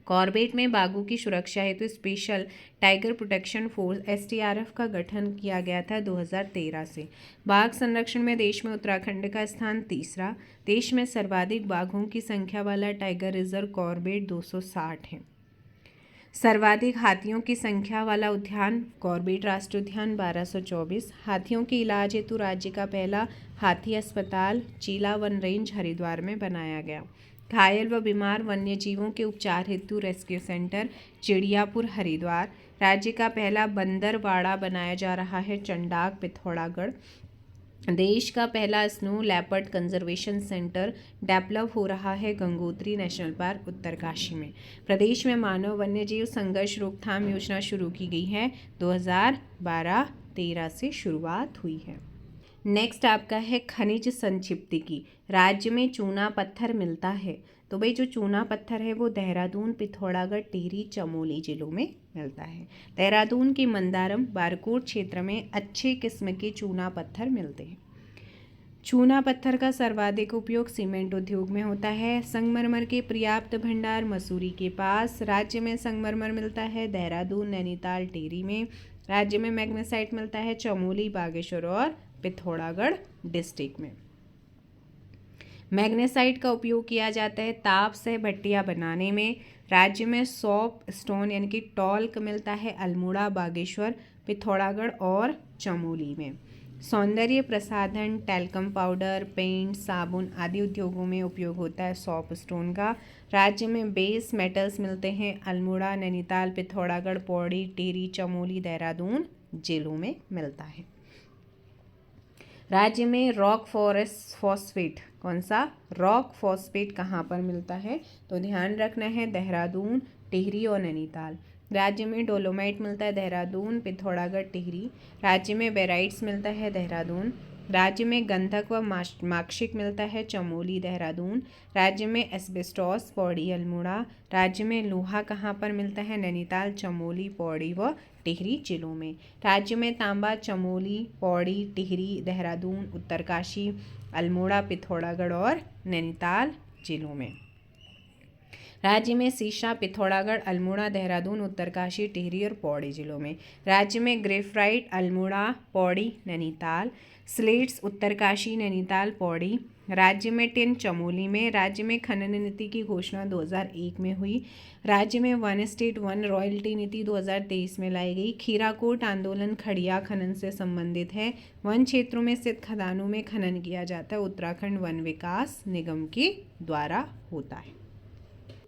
कॉर्बेट में बाघों की सुरक्षा हेतु special tiger protection force STRF का गठन किया गया था 2013 से। बाघ संरक्षण में देश में उत्तराखंड का स्थान तीसरा। देश में सर्वाधिक बाघों की संख्या वाला टाइगर रिजर्व कॉर्बेट 260 है। सर्वाधिक हाथियों की संख्या वाला उद्यान कॉर्बेट राष्ट्रीय उद्यान 1224। हाथियों के इलाज हेतु राज्य का पहला हाथी अस्पताल चीला वन रेंज हरिद्वार में बनाया गया। घायल व बीमार वन्य जीवों के उपचार हेतु रेस्क्यू सेंटर चिड़ियापुर हरिद्वार। राज्य का पहला बंदरवाड़ा बनाया जा रहा है चंडाक पिथौरागढ़। देश का पहला snow leopard conservation centre develop हो रहा है गंगोत्री नेशनल पार्क उत्तरकाशी में। प्रदेश में मानव वन्यजीव संघर्ष रोकथाम योजना शुरू की गई है 2012-13 से शुरुआत हुई है। नेक्स्ट आपका है खनिज संक्षिप्तिकी। राज्य में चूना पत्थर मिलता है तो भाई जो चूना पत्थर है वो देहरादून, पिथौरागढ़, टिहरी, चमोली जिलों में मिलता है। देहरादून के मंदारम बारकोट क्षेत्र में अच्छे किस्म के चूना पत्थर मिलते हैं। चूना पत्थर का सर्वाधिक उपयोग सीमेंट उद्योग में होता है। संगमरमर के पर्याप्त भंडार मसूरी के पास राज्य में संगमरमर मिलता है देहरादून, नैनीताल, टिहरी में। राज्य में मैग्नेसाइट मिलता है चमोली, बागेश्वर और पिथौरागढ़ डिस्ट्रिक्ट में। मैग्नेसाइट का उपयोग किया जाता है ताप से भट्टियां बनाने में। राज्य में सॉप स्टोन यानी कि टॉल्क मिलता है अल्मोड़ा, बागेश्वर, पिथौरागढ़ और चमोली में। सौंदर्य प्रसाधन, टैल्कम पाउडर, पेंट, साबुन आदि उद्योगों में उपयोग होता है सॉप स्टोन का। राज्य में बेस मेटल्स मिलते हैं अल्मोड़ा, नैनीताल, पिथौरागढ़, पौड़ी, टिहरी, चमोली, देहरादून जिलों में मिलता है। राज्य में रॉक फॉस्फेट कौन सा? रॉक फॉस्फेट कहाँ पर मिलता है? तो ध्यान रखना है देहरादून, टिहरी और नैनीताल। राज्य में डोलोमाइट मिलता है देहरादून, पिथौरागढ़, टिहरी। राज्य में बेराइट्स मिलता है देहरादून। राज्य में गंधक व मार्कशिट मिलता है चमोली, देहरादून। राज्य में एस्बेस्टॉस, पौड़ी, अल्मोड़ा। राज्य में लोहा कहाँ पर मिलता है? नैनीताल, चमोली, पौड़ी व टिहरी जिलों में। राज्य में तांबा चमोली, पौड़ी, टिहरी, देहरादून, उत्तरकाशी, अल्मोड़ा, पिथौरागढ़ और नैनीताल जिलों में। राज्य में सीसा पिथौरागढ़, अल्मोड़ा, देहरादून, उत्तरकाशी, टिहरी और पौड़ी जिलों में। राज्य में ग्रेफाइट अल्मोड़ा, पौड़ी, नैनीताल। स्लेट्स उत्तरकाशी, नैनीताल, पौड़ी। राज्य में टिन चमोली में। राज्य में खनन नीति की घोषणा 2001 में हुई। राज्य में वन स्टेट वन रॉयल्टी नीति 2023 में लाई गई। खीराकोट आंदोलन खड़िया खनन से संबंधित है। वन क्षेत्रों में स्थित खदानों में खनन किया जाता है, उत्तराखंड वन विकास निगम के द्वारा होता है।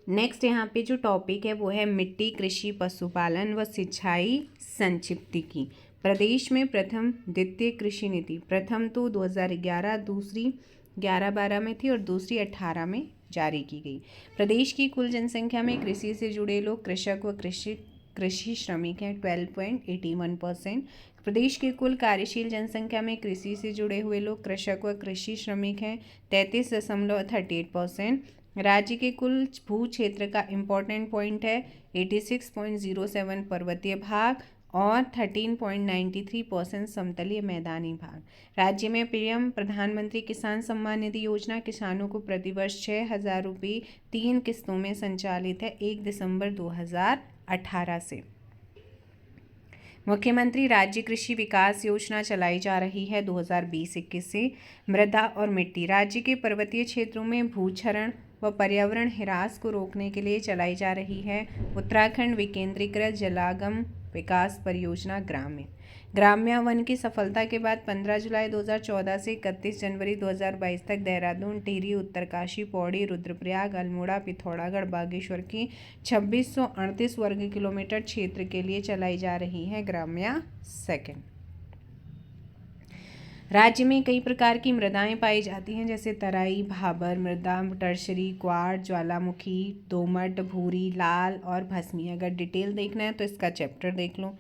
नेक्स्ट यहाँ पे जो टॉपिक है वो है मिट्टी, कृषि, पशुपालन व सिंचाई संक्षिप्त की। प्रदेश में प्रथम द्वितीय कृषि नीति, प्रथम तो 2011, दूसरी 11-12 में थी और दूसरी 18 में जारी की गई। प्रदेश की कुल जनसंख्या में कृषि से जुड़े लोग कृषक व कृषि श्रमिक हैं 12.81%। प्रदेश की कुल कार्यशील जनसंख्या में कृषि से जुड़े हुए लोग कृषक व कृषि श्रमिक हैं 33.38%। राज्य के कुल भू क्षेत्र का इम्पोर्टेंट पॉइंट है 86.07 पर्वतीय भाग और 13.93% समतलीय मैदानी भाग। राज्य में पीएम प्रधानमंत्री किसान सम्मान निधि योजना किसानों को प्रतिवर्ष 6,000 रुपये 3 किस्तों में संचालित है 1 दिसंबर 2018 से। मुख्यमंत्री राज्य कृषि विकास योजना चलाई जा रही है 2020-21 से। मृदा और मिट्टी, राज्य के पर्वतीय क्षेत्रों में भूक्षरण व पर्यावरण ह्रास को रोकने के लिए चलाई जा रही है उत्तराखंड विकेंद्रीकृत जलागम विकास परियोजना ग्राम्य वन की सफलता के बाद 15 जुलाई 2014 से 31 जनवरी 2022 तक देहरादून, टिहरी, उत्तरकाशी, पौड़ी, रुद्रप्रयाग, अल्मोड़ा, पिथौरागढ़, बागेश्वर की 2638 वर्ग किलोमीटर क्षेत्र के लिए चलाई जा रही है ग्राम्य सेकंड। राज्य में कई प्रकार की मृदाएं पाई जाती हैं जैसे तराई, भाबर मृदा, टर्शरी, क्वार्ट, ज्वालामुखी, दोमट, भूरी, लाल और भस्मी। अगर डिटेल देखना है तो इसका चैप्टर देख लो।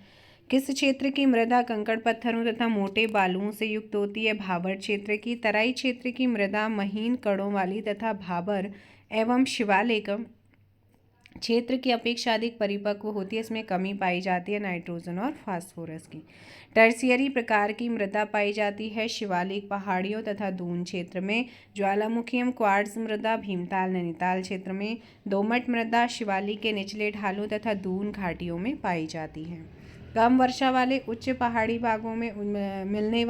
किस क्षेत्र की मृदा कंकड़ पत्थरों तथा मोटे बालुओं से युक्त होती है? भाबर क्षेत्र की। तराई क्षेत्र की मृदा महीन कणों वाली तथा भाबर एवं शिवालिक क्षेत्र की अपेक्षा अधिक परिपक्व होती है, इसमें कमी पाई जाती है नाइट्रोजन और फास्फोरस की। टर्शियरी प्रकार की मृदा पाई जाती है शिवालिक पहाड़ियों तथा दून क्षेत्र में। ज्वालामुखी एवं क्वार्ट्ज मृदा भीमताल, नैनीताल क्षेत्र में। दोमट मृदा शिवालिक के निचले ढालों तथा दून घाटियों में पाई जाती है। कम वर्षा वाले उच्च पहाड़ी भागों में मिलने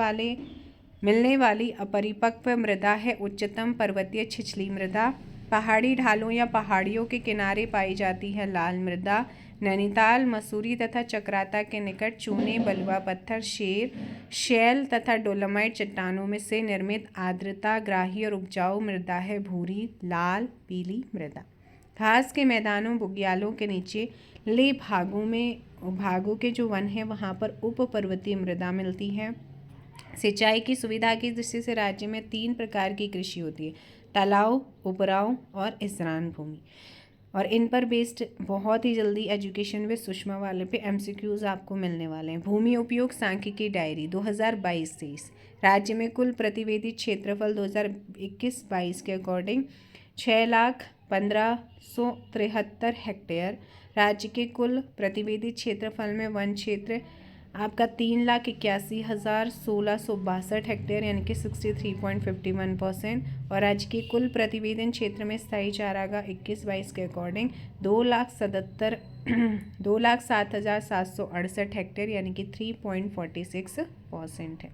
वाली अपरिपक्व मृदा है उच्चतम पर्वतीय छिछली मृदा। पहाड़ी ढालों या पहाड़ियों के किनारे पाई जाती है लाल मृदा। नैनीताल, मसूरी तथा चक्राता के निकट चूने, बलुआ पत्थर, शैल तथा डोलोमाइट चट्टानों में से निर्मित आर्द्रता ग्राही और उपजाऊ मृदा है भूरी, लाल, पीली मृदा। घास के मैदानों, बुग्यालों के नीचे ले भागों के जो वन है वहाँ पर उप पर्वतीय मृदा मिलती है। सिंचाई की सुविधा की दृष्टि से राज्य में 3 प्रकार की कृषि होती है, तालाब, उपराव और इसरान भूमि। और इन पर बेस्ड बहुत ही जल्दी एजुकेशन में सुषमा वाले पे MCQs आपको मिलने वाले हैं। भूमि उपयोग सांख्यिकी डायरी 2022-23। राज्य में कुल प्रतिवेदी क्षेत्रफल 2021-22 के अकॉर्डिंग 6,15,173 हेक्टेयर। राज्य के कुल प्रतिवेदी क्षेत्रफल में वन क्षेत्र आपका 3,81,1662 हेक्टेयर यानी कि 63.51%। और राज्य के कुल प्रतिवेदन क्षेत्र में स्थायी चारागाह 21-22 के अकॉर्डिंग 2,07,768 हेक्टेयर यानी कि 3.46% है।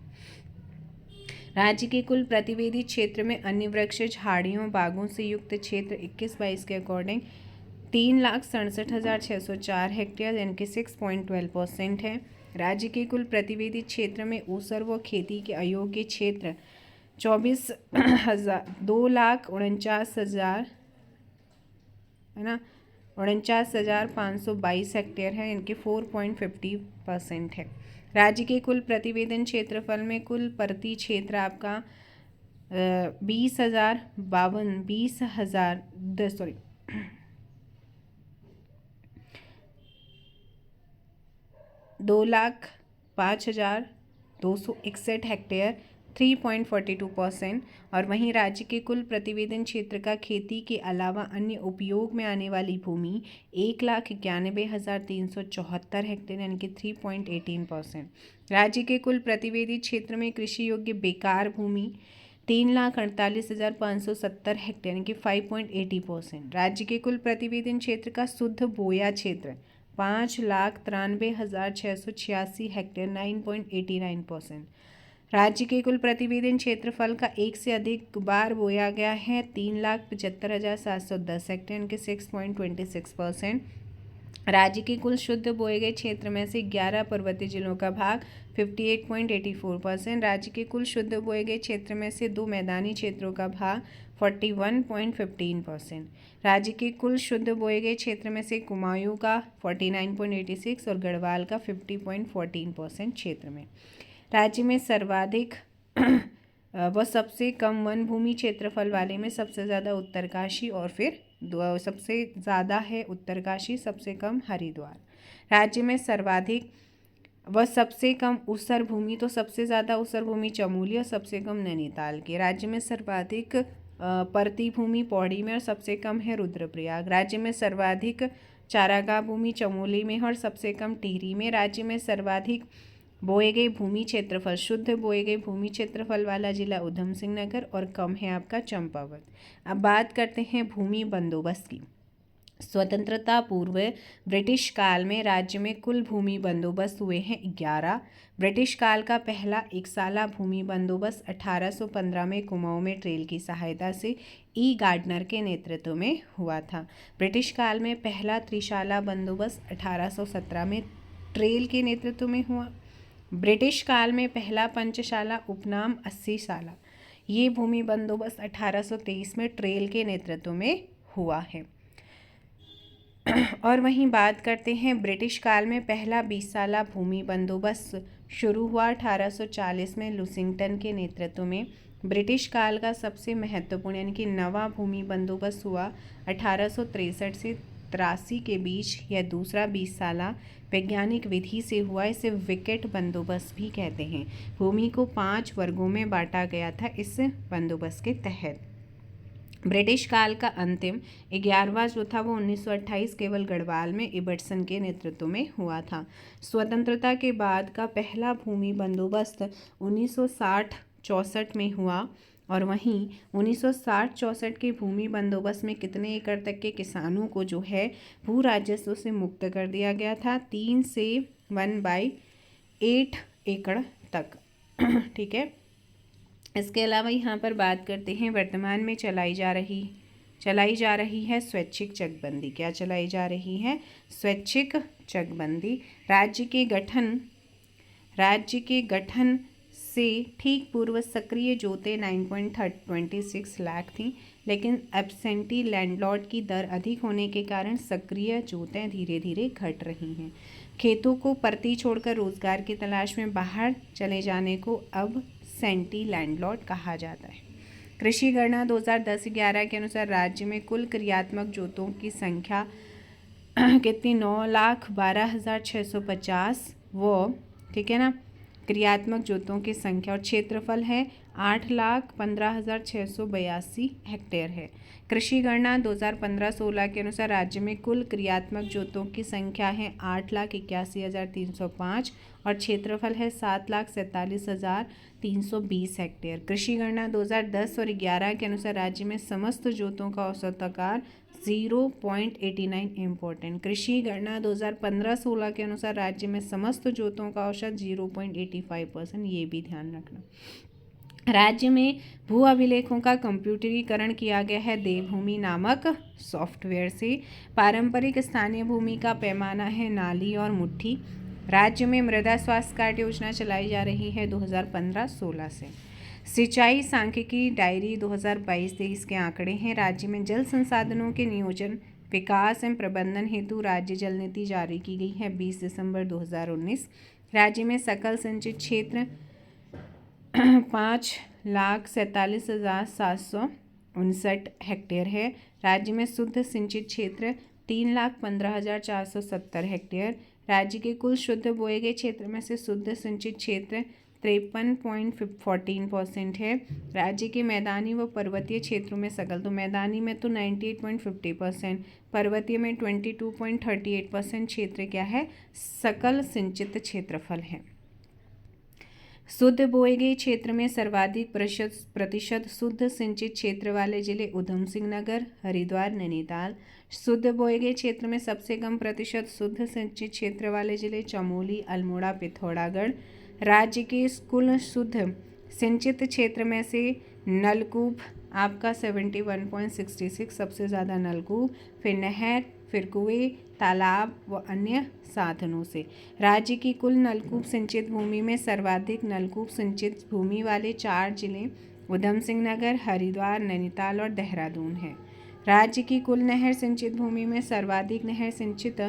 राज्य के कुल प्रतिवेदी क्षेत्र में अन्य वृक्ष, झाड़ियों, बागों से युक्त क्षेत्र 21-22 के अकॉर्डिंग 3,67,604 हेक्टेयर यानी कि 6.12% है। राज्य के कुल प्रतिवेदी क्षेत्र में ऊसर व खेती के अयोग्य क्षेत्र 2,49,000 है ना 49,522 हेक्टेयर है, इनके 4.50% है। राज्य के कुल प्रतिवेदन क्षेत्रफल में कुल प्रति क्षेत्र आपका 2,05,261 हेक्टेयर 3.42%। और वहीं राज्य के कुल प्रतिवेदन क्षेत्र का खेती के अलावा अन्य उपयोग में आने वाली भूमि 1,91,374 हेक्टेयर यानी कि 3.18%। राज्य के कुल प्रतिवेदित क्षेत्र में कृषि योग्य बेकार भूमि 3,48,570 हेक्टेयर यानी कि 5.80%। राज्य के कुल प्रतिवेदन क्षेत्र का शुद्ध बोया क्षेत्र 5,93,686 हेक्टेयर 9.89%। राज्य के कुल प्रतिवेदन क्षेत्रफल का एक से अधिक बार बोया गया है 3,75,710 हेक्टेयर यानी कि 6.26%। राज्य के कुल शुद्ध बोए गए क्षेत्र में से 11 पर्वतीय जिलों का भाग 58.84%। राज्य के कुल शुद्ध बोए गए क्षेत्र में से 2 मैदानी क्षेत्रों का भाग 41.15%। राज्य के कुल शुद्ध बोए गए क्षेत्र में से कुमाऊं का 49.86 और गढ़वाल का 50.14% क्षेत्र में। राज्य में सर्वाधिक व सबसे कम वन भूमि क्षेत्रफल वाले में सबसे ज़्यादा उत्तरकाशी और फिर सबसे ज़्यादा है उत्तरकाशी, सबसे कम हरिद्वार। राज्य में सर्वाधिक व सबसे कम ऊसर भूमि, तो सबसे ज़्यादा ऊसर भूमि चमोली और सबसे कम नैनीताल के। राज्य में सर्वाधिक परती भूमि पौड़ी में और सबसे कम है रुद्रप्रयाग। राज्य में सर्वाधिक चारागाह भूमि चमोली में और सबसे कम टिहरी में। राज्य में सर्वाधिक बोए गए भूमि क्षेत्रफल, शुद्ध बोए गए भूमि क्षेत्रफल वाला जिला उधम सिंह नगर और कम है आपका चंपावत। अब बात करते हैं भूमि बंदोबस्त की। स्वतंत्रता पूर्व ब्रिटिश काल में राज्य में कुल भूमि बंदोबस्त हुए हैं 11। ब्रिटिश काल का पहला एक साला भूमि बंदोबस्त 1815 में कुमाऊं में ट्रेल की सहायता से ई गार्डनर के नेतृत्व में हुआ था। ब्रिटिश काल में पहला त्रिशाला बंदोबस्त 1817 में ट्रेल के नेतृत्व में हुआ। ब्रिटिश काल में पहला पंचशाला उपनाम 80 साला ये भूमि बंदोबस्त 1823 में ट्रेल के नेतृत्व में हुआ है। और वहीं बात करते हैं ब्रिटिश काल में पहला 20 साला भूमि बंदोबस्त शुरू हुआ 1840 में लुसिंगटन के नेतृत्व में। ब्रिटिश काल का सबसे महत्वपूर्ण यानी कि नवा भूमि बंदोबस्त हुआ 1863 से 83 के बीच। यह दूसरा 20 साला वैज्ञानिक विधि से हुआ। इसे विकेट बंदोबस्त भी कहते हैं। भूमि को 5 वर्गों में बांटा गया था इस बंदोबस्त के तहत। ब्रिटिश काल का अंतिम 11वां जो था वो 1928 केवल गढ़वाल में इबर्टसन के नेतृत्व में हुआ था। स्वतंत्रता के बाद का पहला भूमि बंदोबस्त 1960-64 में हुआ। और वहीं 1960-64 के भूमि बंदोबस्त में कितने एकड़ तक के किसानों को जो है भू राजस्व से मुक्त कर दिया गया था? 3 से 1/8 एकड़ तक। ठीक है। इसके अलावा यहाँ पर बात करते हैं वर्तमान में चलाई जा रही है स्वैच्छिक चकबंदी। क्या चलाई जा रही है? स्वैच्छिक चकबंदी। राज्य के गठन से ठीक पूर्व सक्रिय जोतें 9.26 लाख थी, लेकिन एब्सेंटी लैंडलॉर्ड की दर अधिक होने के कारण सक्रिय जोतें धीरे धीरे घट रही हैं। खेतों को परती छोड़कर रोजगार की तलाश में बाहर चले जाने को अब सेंटी लैंडलॉर्ड कहा जाता है। कृषि गणना 2010-11 के अनुसार राज्य में कुल क्रियात्मक जोतों की संख्या कितनी? 9,12,650 वो, ठीक है ना, क्रियात्मक जोतों की संख्या। और क्षेत्रफल है 8,15,682 हेक्टेयर है। कृषि गणना 2015-16 के अनुसार राज्य में कुल क्रियात्मक जोतों की संख्या है 8,81,305 और क्षेत्रफल है 7,47,320 हेक्टेयर। कृषि गणना 2010 और 11 के अनुसार राज्य में समस्त जोतों का औसत आकार 0.89 इम्पोर्टेंट। कृषि गणना 2015-16 के अनुसार राज्य में समस्त जोतों का औसत 0.85%। ये भी ध्यान रखना। राज्य में भू अभिलेखों का कंप्यूटरीकरण किया गया है देवभूमि नामक सॉफ्टवेयर से। पारंपरिक स्थानीय भूमि का पैमाना है नाली और मुट्ठी। राज्य में मृदा स्वास्थ्य कार्ड योजना चलाई जा रही है 2015-16 से। सिंचाई सांख्यिकी डायरी 2022-23 के आंकड़े हैं। राज्य में जल संसाधनों के नियोजन, विकास एवं प्रबंधन हेतु राज्य जल नीति जारी की गई है 20 दिसंबर 2019। राज्य में सकल सिंचित क्षेत्र 5,47,759 हेक्टेयर है। राज्य में शुद्ध सिंचित क्षेत्र 3,15,470 हेक्टेयर। राज्य के कुल शुद्ध बोए गए क्षेत्र में से शुद्ध सिंचित क्षेत्र 53.14% है। राज्य के मैदानी व पर्वतीय क्षेत्रों में सकल, तो मैदानी में तो 98.50%, पर्वतीय में 22.38% क्षेत्र क्या है, सकल सिंचित क्षेत्रफल है। शुद्ध बोए गए क्षेत्र में सर्वाधिक प्रतिशत शुद्ध सिंचित क्षेत्र वाले जिले उधम सिंह नगर, हरिद्वार, नैनीताल। शुद्ध बोए गए क्षेत्र में सबसे कम प्रतिशत शुद्ध सिंचित क्षेत्र वाले जिले चमोली, अल्मोड़ा, पिथौरागढ़। राज्य के कुल शुद्ध सिंचित क्षेत्र में से नलकूप आपका 71.66, सबसे ज़्यादा नलकूप, फिर नहर, फिर कुएं, तालाब व अन्य साधनों से। राज्य की कुल नलकूप सिंचित भूमि में सर्वाधिक नलकूप सिंचित भूमि वाले 4 जिले उधम सिंह नगर, हरिद्वार, नैनीताल और देहरादून हैं। राज्य की कुल नहर सिंचित भूमि में सर्वाधिक नहर सिंचित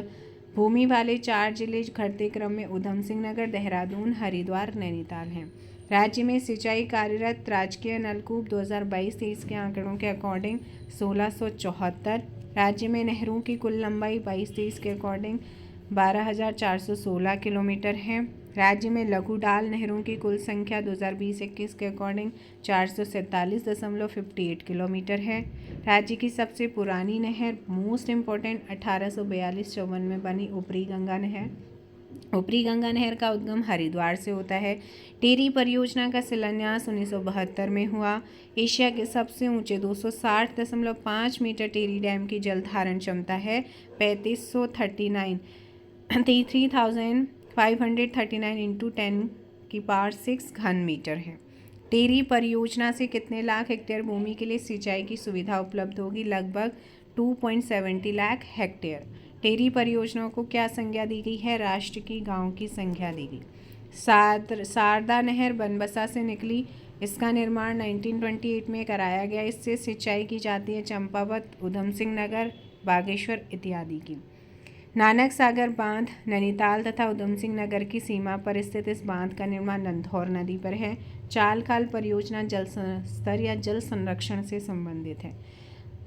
भूमि वाले 4 जिले घटते क्रम में उधम सिंह नगर, देहरादून, हरिद्वार, नैनीताल हैं। राज्य में सिंचाई कार्यरत राजकीय नलकूप 2022-23 के आंकड़ों के अकॉर्डिंग 1674। राज्य में नहरों की कुल लंबाई 22-23 के अकॉर्डिंग 12,416 किलोमीटर है। राज्य में लघु डाल नहरों की कुल संख्या 2020-21 के अकॉर्डिंग 447.58 किलोमीटर है। राज्य की सबसे पुरानी नहर मोस्ट इम्पोर्टेंट 1842-54 में बनी ऊपरी गंगा नहर। ऊपरी गंगा नहर का उद्गम हरिद्वार से होता है। टेरी परियोजना का शिलान्यास 1972 में हुआ। एशिया के सबसे ऊंचे 260.5 मीटर टेरी डैम की जल धारण क्षमता है 33,539 इंटू 10⁶ घन मीटर है। टेरी परियोजना से कितने लाख हेक्टेयर भूमि के लिए सिंचाई की सुविधा उपलब्ध होगी? लगभग 2.70 लाख हेक्टेयर। टेरी परियोजना को क्या संज्ञा दी गई है? राष्ट्र की गांव की संज्ञा दी गई। शारदा नहर बनबसा से निकली, इसका निर्माण 1928 में कराया गया। इससे सिंचाई की जाती है चंपावत, उधम सिंह नगर, बागेश्वर इत्यादि की। नानक सागर बांध नैनीताल तथा उधम सिंह नगर की सीमा पर स्थित इस बांध का निर्माण नंधौर नदी पर है। चाल खाल परियोजना जल स्तर या जल संरक्षण से संबंधित है।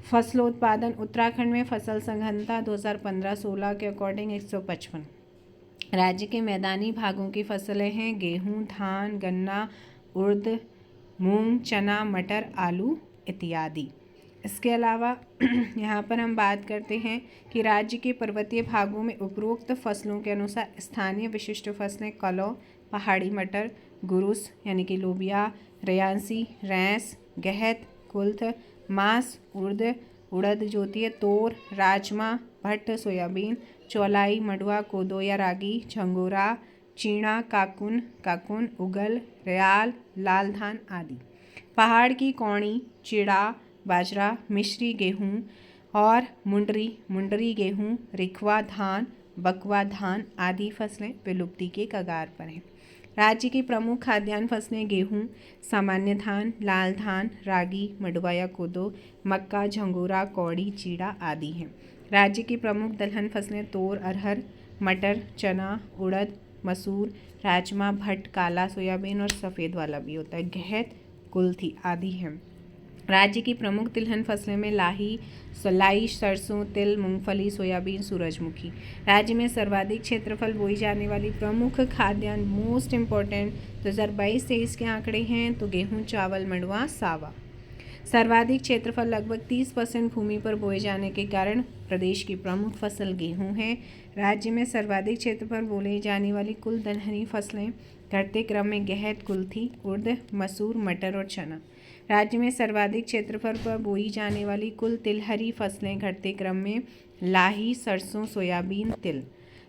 फसलोत्पादन उत्तराखंड में फसल सघनता 2015-16 के अकॉर्डिंग 155। राज्य के मैदानी भागों की फसलें हैं गेहूं, धान, गन्ना, उड़द, मूंग, चना, मटर, आलू इत्यादि। इसके अलावा यहाँ पर हम बात करते हैं कि राज्य के पर्वतीय भागों में उपरोक्त फसलों के अनुसार स्थानीय विशिष्ट फसलें कलौ, पहाड़ी मटर, गुरुस यानी कि लोबिया, रयांसी, रैंस, गहत, कुल्थ, मास, उड़द जो होती है, तोर, राजमा, भट्ट, सोयाबीन, चौलाई, मडुआ, कोदो या रागी, झंगोरा, चीणा, काकुन, उगल, रयाल, लाल धान आदि। पहाड़ की कौड़ी, चिड़ा, बाजरा, मिश्री गेहूँ और मुंडरी गेहूँ, रिखवा धान, बकवा धान आदि फसलें विलुप्ति के कगार पर हैं। राज्य की प्रमुख खाद्यान्न फसलें गेहूँ, सामान्य धान, लाल धान, रागी, मडुआ या कोदो, मक्का, झंगोरा, कौड़ी, चीड़ा आदि हैं। राज्य की प्रमुख दलहन फसलें तोर, अरहर, मटर, चना, उड़द, मसूर, राजमा, भट्ट, काला सोयाबीन और सफ़ेद वाला भी होता है, गहत, कुल्थी आदि हैं। राज्य की प्रमुख तिलहन फसलें में लाई, सरसों, तिल, मूंगफली, सोयाबीन, सूरजमुखी। राज्य में सर्वाधिक क्षेत्रफल बोई जाने वाली प्रमुख खाद्यान्न मोस्ट इम्पॉर्टेंट 2022-23 के आंकड़े हैं तो गेहूं, चावल, मंडुआ, सावा। सर्वाधिक क्षेत्रफल लगभग 30% भूमि पर बोए जाने के कारण प्रदेश की प्रमुख फसल गेहूं है। राज्य में सर्वाधिक क्षेत्रफल बोई जाने वाली कुल दलहनी फसलें घटते क्रम में गहत, कुल्थी, उड़द, मसूर, मटर और चना। राज्य में सर्वाधिक क्षेत्रफल पर बोई जाने वाली कुल तिलहरी फसलें घटते क्रम में लाही, सरसों, सोयाबीन, तिल।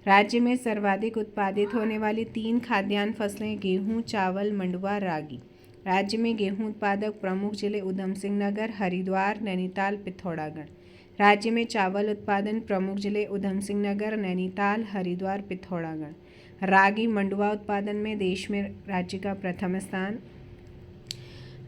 राज्य में सर्वाधिक उत्पादित होने वाली 3 खाद्यान्न फसलें गेहूं, चावल, मंडुआ, रागी। राज्य में गेहूं उत्पादक प्रमुख जिले उधम सिंह नगर, हरिद्वार, नैनीताल, पिथौरागढ़। राज्य में चावल उत्पादन प्रमुख जिले उधम सिंह नगर, नैनीताल, हरिद्वार, पिथौरागढ़। रागी मंडुआ उत्पादन में देश में राज्य का प्रथम स्थान,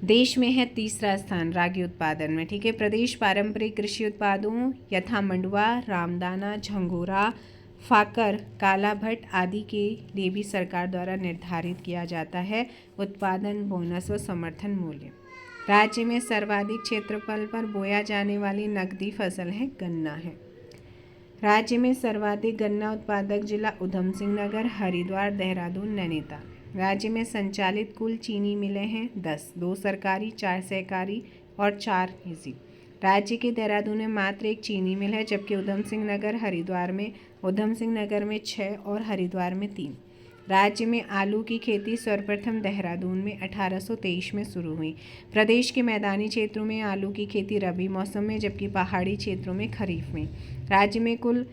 देश में है तीसरा स्थान रागी उत्पादन में। ठीक है। प्रदेश पारंपरिक कृषि उत्पादों यथा मंडुआ, रामदाना, झंगोरा, फाकर, काला भट्ट आदि के लिए भी सरकार द्वारा निर्धारित किया जाता है उत्पादन बोनस व समर्थन मूल्य। राज्य में सर्वाधिक क्षेत्रफल पर बोया जाने वाली नकदी फसल है गन्ना है। राज्य में सर्वाधिक गन्ना उत्पादक जिला उधम सिंह नगर, हरिद्वार, देहरादून, नैनीताल। राज्य में संचालित कुल चीनी मिलें हैं 10, 2 सरकारी, 4 सहकारी और 4 निजी। राज्य के देहरादून में मात्र 1 चीनी मिल है, जबकि उधम सिंह नगर में 6 और हरिद्वार में 3। राज्य में आलू की खेती सर्वप्रथम देहरादून में 1823 में शुरू हुई। प्रदेश के मैदानी क्षेत्रों में आलू की खेती रबी मौसम में, जबकि पहाड़ी क्षेत्रों में खरीफ में। राज्य में कुल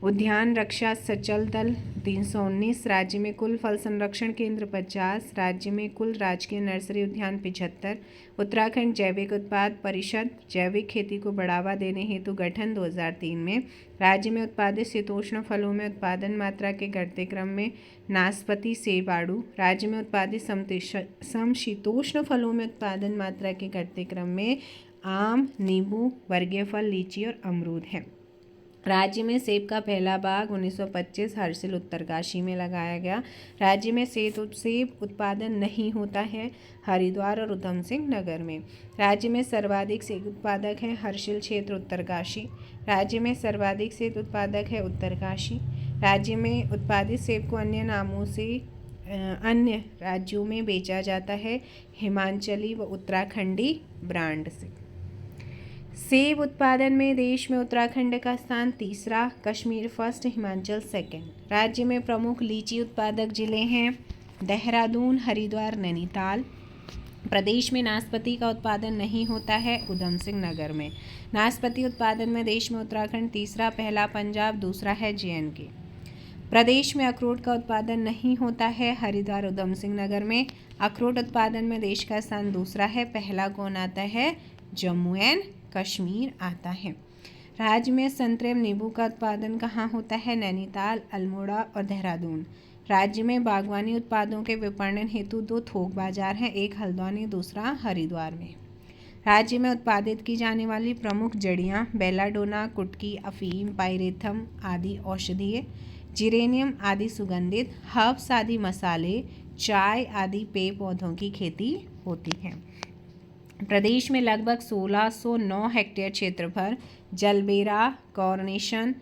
उद्यान रक्षा सचल दल 319, राज्य में कुल फल संरक्षण केंद्र 50, राज्य में कुल राजकीय नर्सरी उद्यान 75। उत्तराखंड जैविक उत्पाद परिषद जैविक खेती को बढ़ावा देने हेतु गठन 2003 में। राज्य में उत्पादित शीतोष्ण फलों में उत्पादन मात्रा के घटते क्रम में नाशपाती, सेब, आड़ू। राज्य में उत्पादित समशीतोष्ण फलों में उत्पादन मात्रा के घटते क्रम में आम, नींबू, वर्गीय फल, लीची और अमरूद है। राज्य में सेब का पहला बाग 1925 हर्षिल उत्तरकाशी में लगाया गया। राज्य में सेब उत्पादन नहीं होता है हरिद्वार और उधम सिंह नगर में। राज्य में सर्वाधिक सेब उत्पादक है हर्षिल क्षेत्र उत्तरकाशी। राज्य में सर्वाधिक सेब उत्पादक है उत्तरकाशी। राज्य में उत्पादित सेब को अन्य नामों से अन्य राज्यों में बेचा जाता है हिमाचली व उत्तराखंडी ब्रांड से। सेब उत्पादन में देश में उत्तराखंड का स्थान 3, कश्मीर 1, हिमाचल 2। राज्य में प्रमुख लीची उत्पादक जिले हैं देहरादून, हरिद्वार, नैनीताल। प्रदेश में नाशपाती का उत्पादन नहीं होता है उधम सिंह नगर में। नाशपाती उत्पादन में देश में उत्तराखंड 3, पहला पंजाब, दूसरा है JNK। प्रदेश में अखरोट का उत्पादन नहीं होता है हरिद्वार, उधम सिंह नगर में। अखरोट उत्पादन में देश का स्थान 2 है, पहला कौन आता है? जम्मू एंड कश्मीर आता है। राज्य में संतरे एवं नींबू का उत्पादन कहाँ होता है? नैनीताल, अल्मोड़ा और देहरादून। राज्य में बागवानी उत्पादों के विपणन हेतु 2 थोक बाजार हैं, एक हल्द्वानी, दूसरा हरिद्वार में। राज्य में उत्पादित की जाने वाली प्रमुख जड़ियाँ बेलाडोना, कुटकी, अफीम, पायरेथम आदि औषधीय, जिरेनियम आदि सुगंधित, हर्ब्स आदि मसाले, चाय आदि पेय पौधों की खेती होती है। प्रदेश में लगभग 1609 हेक्टेयर क्षेत्र पर जलबेरा, कॉर्नेशन,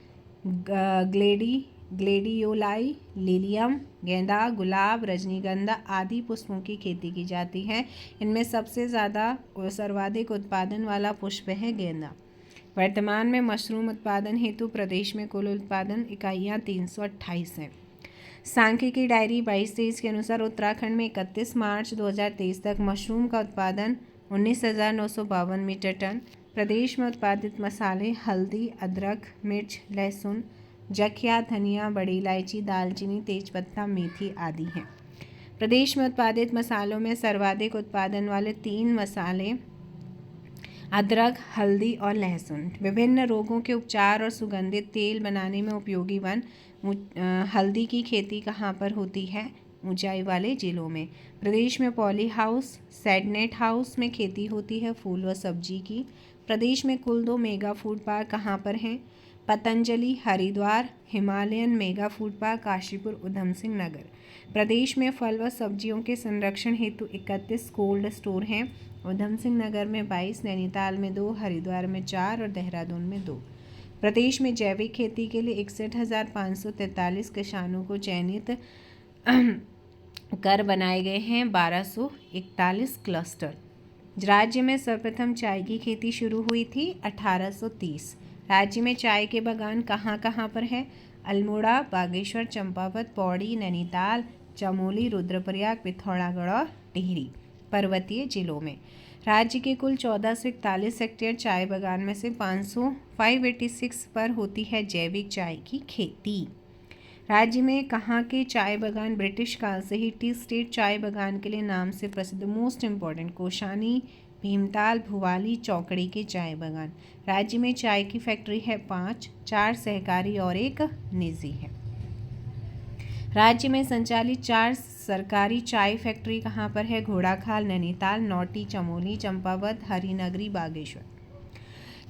ग्लेडियोलाई, लिलियम, गेंदा, गुलाब, रजनीगंधा आदि पुष्पों की खेती की जाती है। इनमें सबसे सर्वाधिक उत्पादन वाला पुष्प है गेंदा। वर्तमान में मशरूम उत्पादन हेतु प्रदेश में कुल उत्पादन इकाइयाँ 328 हैं। सांख्यिकी डायरी 22-23 के अनुसार उत्तराखंड में 31 मार्च 2023 तक मशरूम का उत्पादन 19,952 मीटर टन। प्रदेश में उत्पादित मसाले हल्दी, अदरक, मिर्च, लहसुन, जखिया, धनिया, बड़ी इलायची, दालचीनी, तेजपत्ता, मेथी आदि हैं। प्रदेश में उत्पादित मसालों में सर्वाधिक उत्पादन वाले 3 मसाले अदरक, हल्दी और लहसुन। विभिन्न रोगों के उपचार और सुगंधित तेल बनाने में उपयोगी हल्दी की खेती कहाँ पर होती है? ऊंचाई वाले जिलों में। प्रदेश में पॉली हाउस, सैडनेट हाउस में खेती होती है फूल व सब्जी की। प्रदेश में कुल 2 मेगा फूड पार्क कहाँ पर हैं? Patanjali Haridwar, Himalayan mega food park Kashipur, Udham Singh Nagar. प्रदेश में फल व सब्जियों के संरक्षण हेतु 31 कोल्ड स्टोर हैं। उधम सिंह नगर में 22, नैनीताल में 2, हरिद्वार में 4 और देहरादून में 2। प्रदेश में जैविक खेती के लिए 61,543 किसानों को चयनित कर बनाए गए हैं 1241 क्लस्टर। राज्य में सर्वप्रथम चाय की खेती शुरू हुई थी 1830। राज्य में चाय के बागान कहाँ कहाँ पर है? अल्मोड़ा, बागेश्वर, चंपावत, पौड़ी, नैनीताल, चमोली, रुद्रप्रयाग, पिथौरागढ़ और टिहरी पर्वतीय जिलों में। राज्य के कुल 1441 हेक्टेयर चाय बागान में से 586 पर होती है जैविक चाय की खेती। राज्य में कहाँ के चाय बागान ब्रिटिश काल से ही टी स्टेट चाय बागान के लिए नाम से प्रसिद्ध? मोस्ट इम्पॉर्टेंट कोशानी, भीमताल, भुवाली, चौकड़ी के चाय बागान। राज्य में चाय की फैक्ट्री है 5, 4 सहकारी और 1 निजी है। राज्य में संचालित 4 सरकारी चाय फैक्ट्री कहाँ पर है? घोड़ाखाल, नैनीताल, नौटी, चमोली, चंपावत, हरिनगरी, बागेश्वर।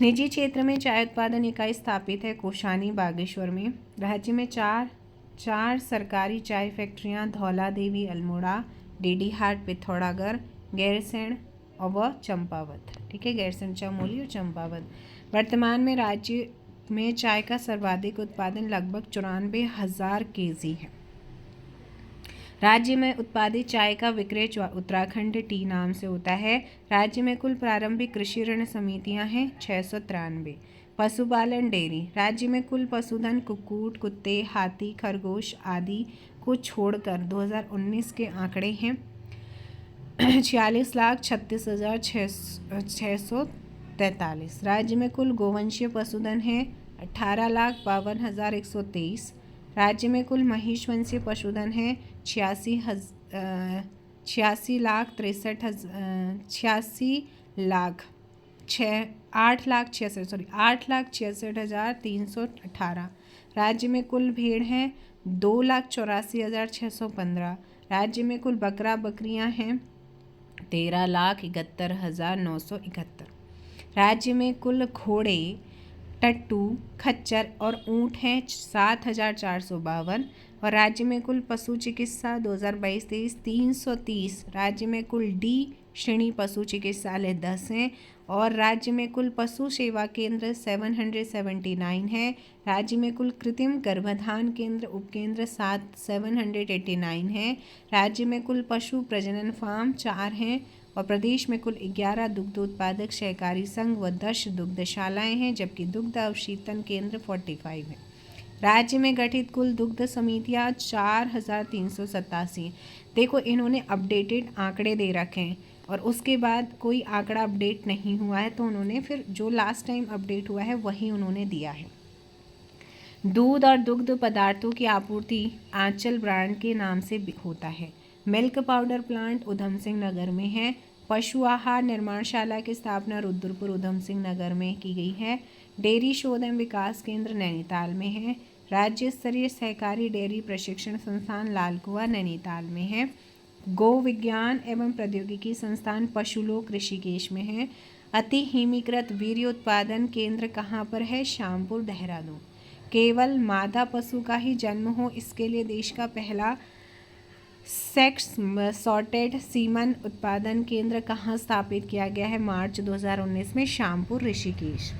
निजी क्षेत्र में चाय उत्पादन इकाई स्थापित है कोशानी बागेश्वर में। राज्य में चार सरकारी चाय फैक्ट्रियां धौला देवी अल्मोड़ा, डीडी हाट पिथौरागढ़, गैरसैंण और चंपावत। ठीक है, गैरसैंण चमोली और चंपावत। वर्तमान में राज्य में चाय का सर्वाधिक उत्पादन लगभग 94,000 केजी है। राज्य में उत्पादित चाय का विक्रय उत्तराखंड टी नाम से होता है। राज्य में कुल प्रारंभिक कृषि ऋण समितियां हैं 693। पशुपालन डेयरी। राज्य में कुल पशुधन कुक्कुट, कुत्ते, हाथी, खरगोश आदि को छोड़कर 2019 के आंकड़े हैं 46,36,643। राज्य में कुल गोवंशीय पशुधन है 18,52,123। राज्य में कुल महिषवंशीय पशुधन है 8,66,318। राज्य में कुल भेड़ हैं 2,84,615। राज्य में कुल बकरा बकरियां हैं 13,71,971। राज्य में कुल घोड़े, टट्टू, खच्चर और ऊँट हैं 7,452। और राज्य में कुल पशु चिकित्सा 2022-23 330। राज्य में कुल डी श्रेणी पशु चिकित्सालय 10 हैं और राज्य में कुल पशु सेवा केंद्र 779 है। राज्य में कुल कृत्रिम गर्भाधान केंद्र उपकेंद्र 789 है। राज्य में कुल पशु प्रजनन फार्म 4 हैं और प्रदेश में कुल 11 दुग्ध उत्पादक सहकारी संघ व 10 दुग्धशालाएं हैं, जबकि दुग्ध अवशीतन केंद्र 45 है। राज्य में गठित कुल दुग्ध समितियां 4,387। देखो, इन्होंने अपडेटेड आंकड़े दे रखे हैं और उसके बाद कोई आंकड़ा अपडेट नहीं हुआ है, तो उन्होंने फिर जो लास्ट टाइम अपडेट हुआ है वही उन्होंने दिया है। दूध और दुग्ध पदार्थों की आपूर्ति आंचल ब्रांड के नाम से होता है। मिल्क पाउडर प्लांट उधम सिंह नगर में है। पशु आहार निर्माणशाला की स्थापना रुद्रपुर उधम सिंह नगर में की गई है। डेयरी शोध एवं विकास केंद्र नैनीताल में है। राज्य स्तरीय सहकारी डेयरी प्रशिक्षण संस्थान लालकुआ नैनीताल में है। गो विज्ञान एवं प्रौद्योगिकी संस्थान पशुलोक ऋषिकेश में है। अति हिमीकृत वीर्य उत्पादन केंद्र कहाँ पर है? श्यामपुर देहरादून। केवल मादा पशु का ही जन्म हो, इसके लिए देश का पहला सेक्स सॉर्टेड सीमन उत्पादन केंद्र कहाँ स्थापित किया गया है? मार्च 2019 में श्यामपुर ऋषिकेश।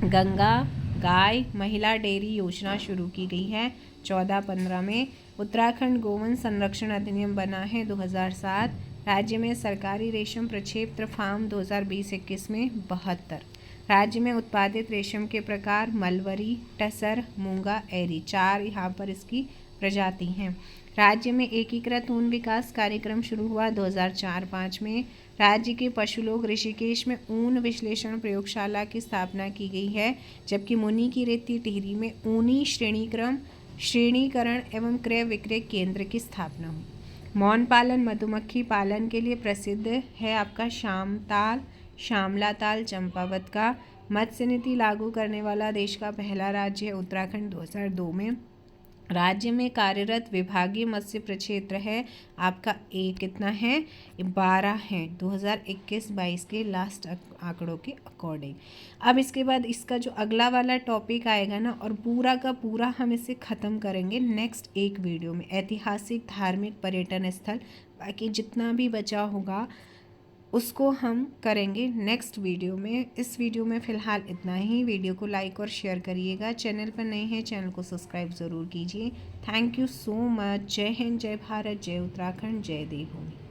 गंगा गाय महिला डेयरी योजना शुरू की गई है 14-15 में। उत्तराखंड गोवन संरक्षण अधिनियम बना है 2007। राज्य में सरकारी रेशम प्रक्षेत्र फार्म 2020-21 में 72। राज्य में उत्पादित रेशम के प्रकार मलवरी, टसर, मूंगा, एरी 4 यहाँ पर इसकी प्रजाति हैं। राज्य में एकीकृत ऊन विकास कार्यक्रम शुरू हुआ 2004-05 में। राज्य के पशुलोक ऋषिकेश में ऊन विश्लेषण प्रयोगशाला की स्थापना की गई है, जबकि मुनि की रेती टिहरी में ऊनी श्रेणीकरण एवं क्रय विक्रय केंद्र की स्थापना हुई। मौन पालन मधुमक्खी पालन के लिए प्रसिद्ध है आपका श्यामला ताल चंपावत का। मत्स्य नीति लागू करने वाला देश का पहला राज्य है उत्तराखंड 2002 में। राज्य में कार्यरत विभागीय मत्स्य प्रक्षेत्र है आपका कितना है? 12 है 2021-22 के लास्ट आंकड़ों के अकॉर्डिंग। अब इसके बाद इसका जो अगला वाला टॉपिक आएगा ना, और पूरा का पूरा हम इसे ख़त्म करेंगे नेक्स्ट एक वीडियो में। ऐतिहासिक धार्मिक पर्यटन स्थल, बाकी जितना भी बचा होगा उसको हम करेंगे नेक्स्ट वीडियो में। इस वीडियो में फ़िलहाल इतना ही। वीडियो को लाइक और शेयर करिएगा। चैनल पर नए हैं, चैनल को सब्सक्राइब ज़रूर कीजिए। Thank you so much. जय हिंद, जय भारत, जय उत्तराखंड, जय देवभूमि।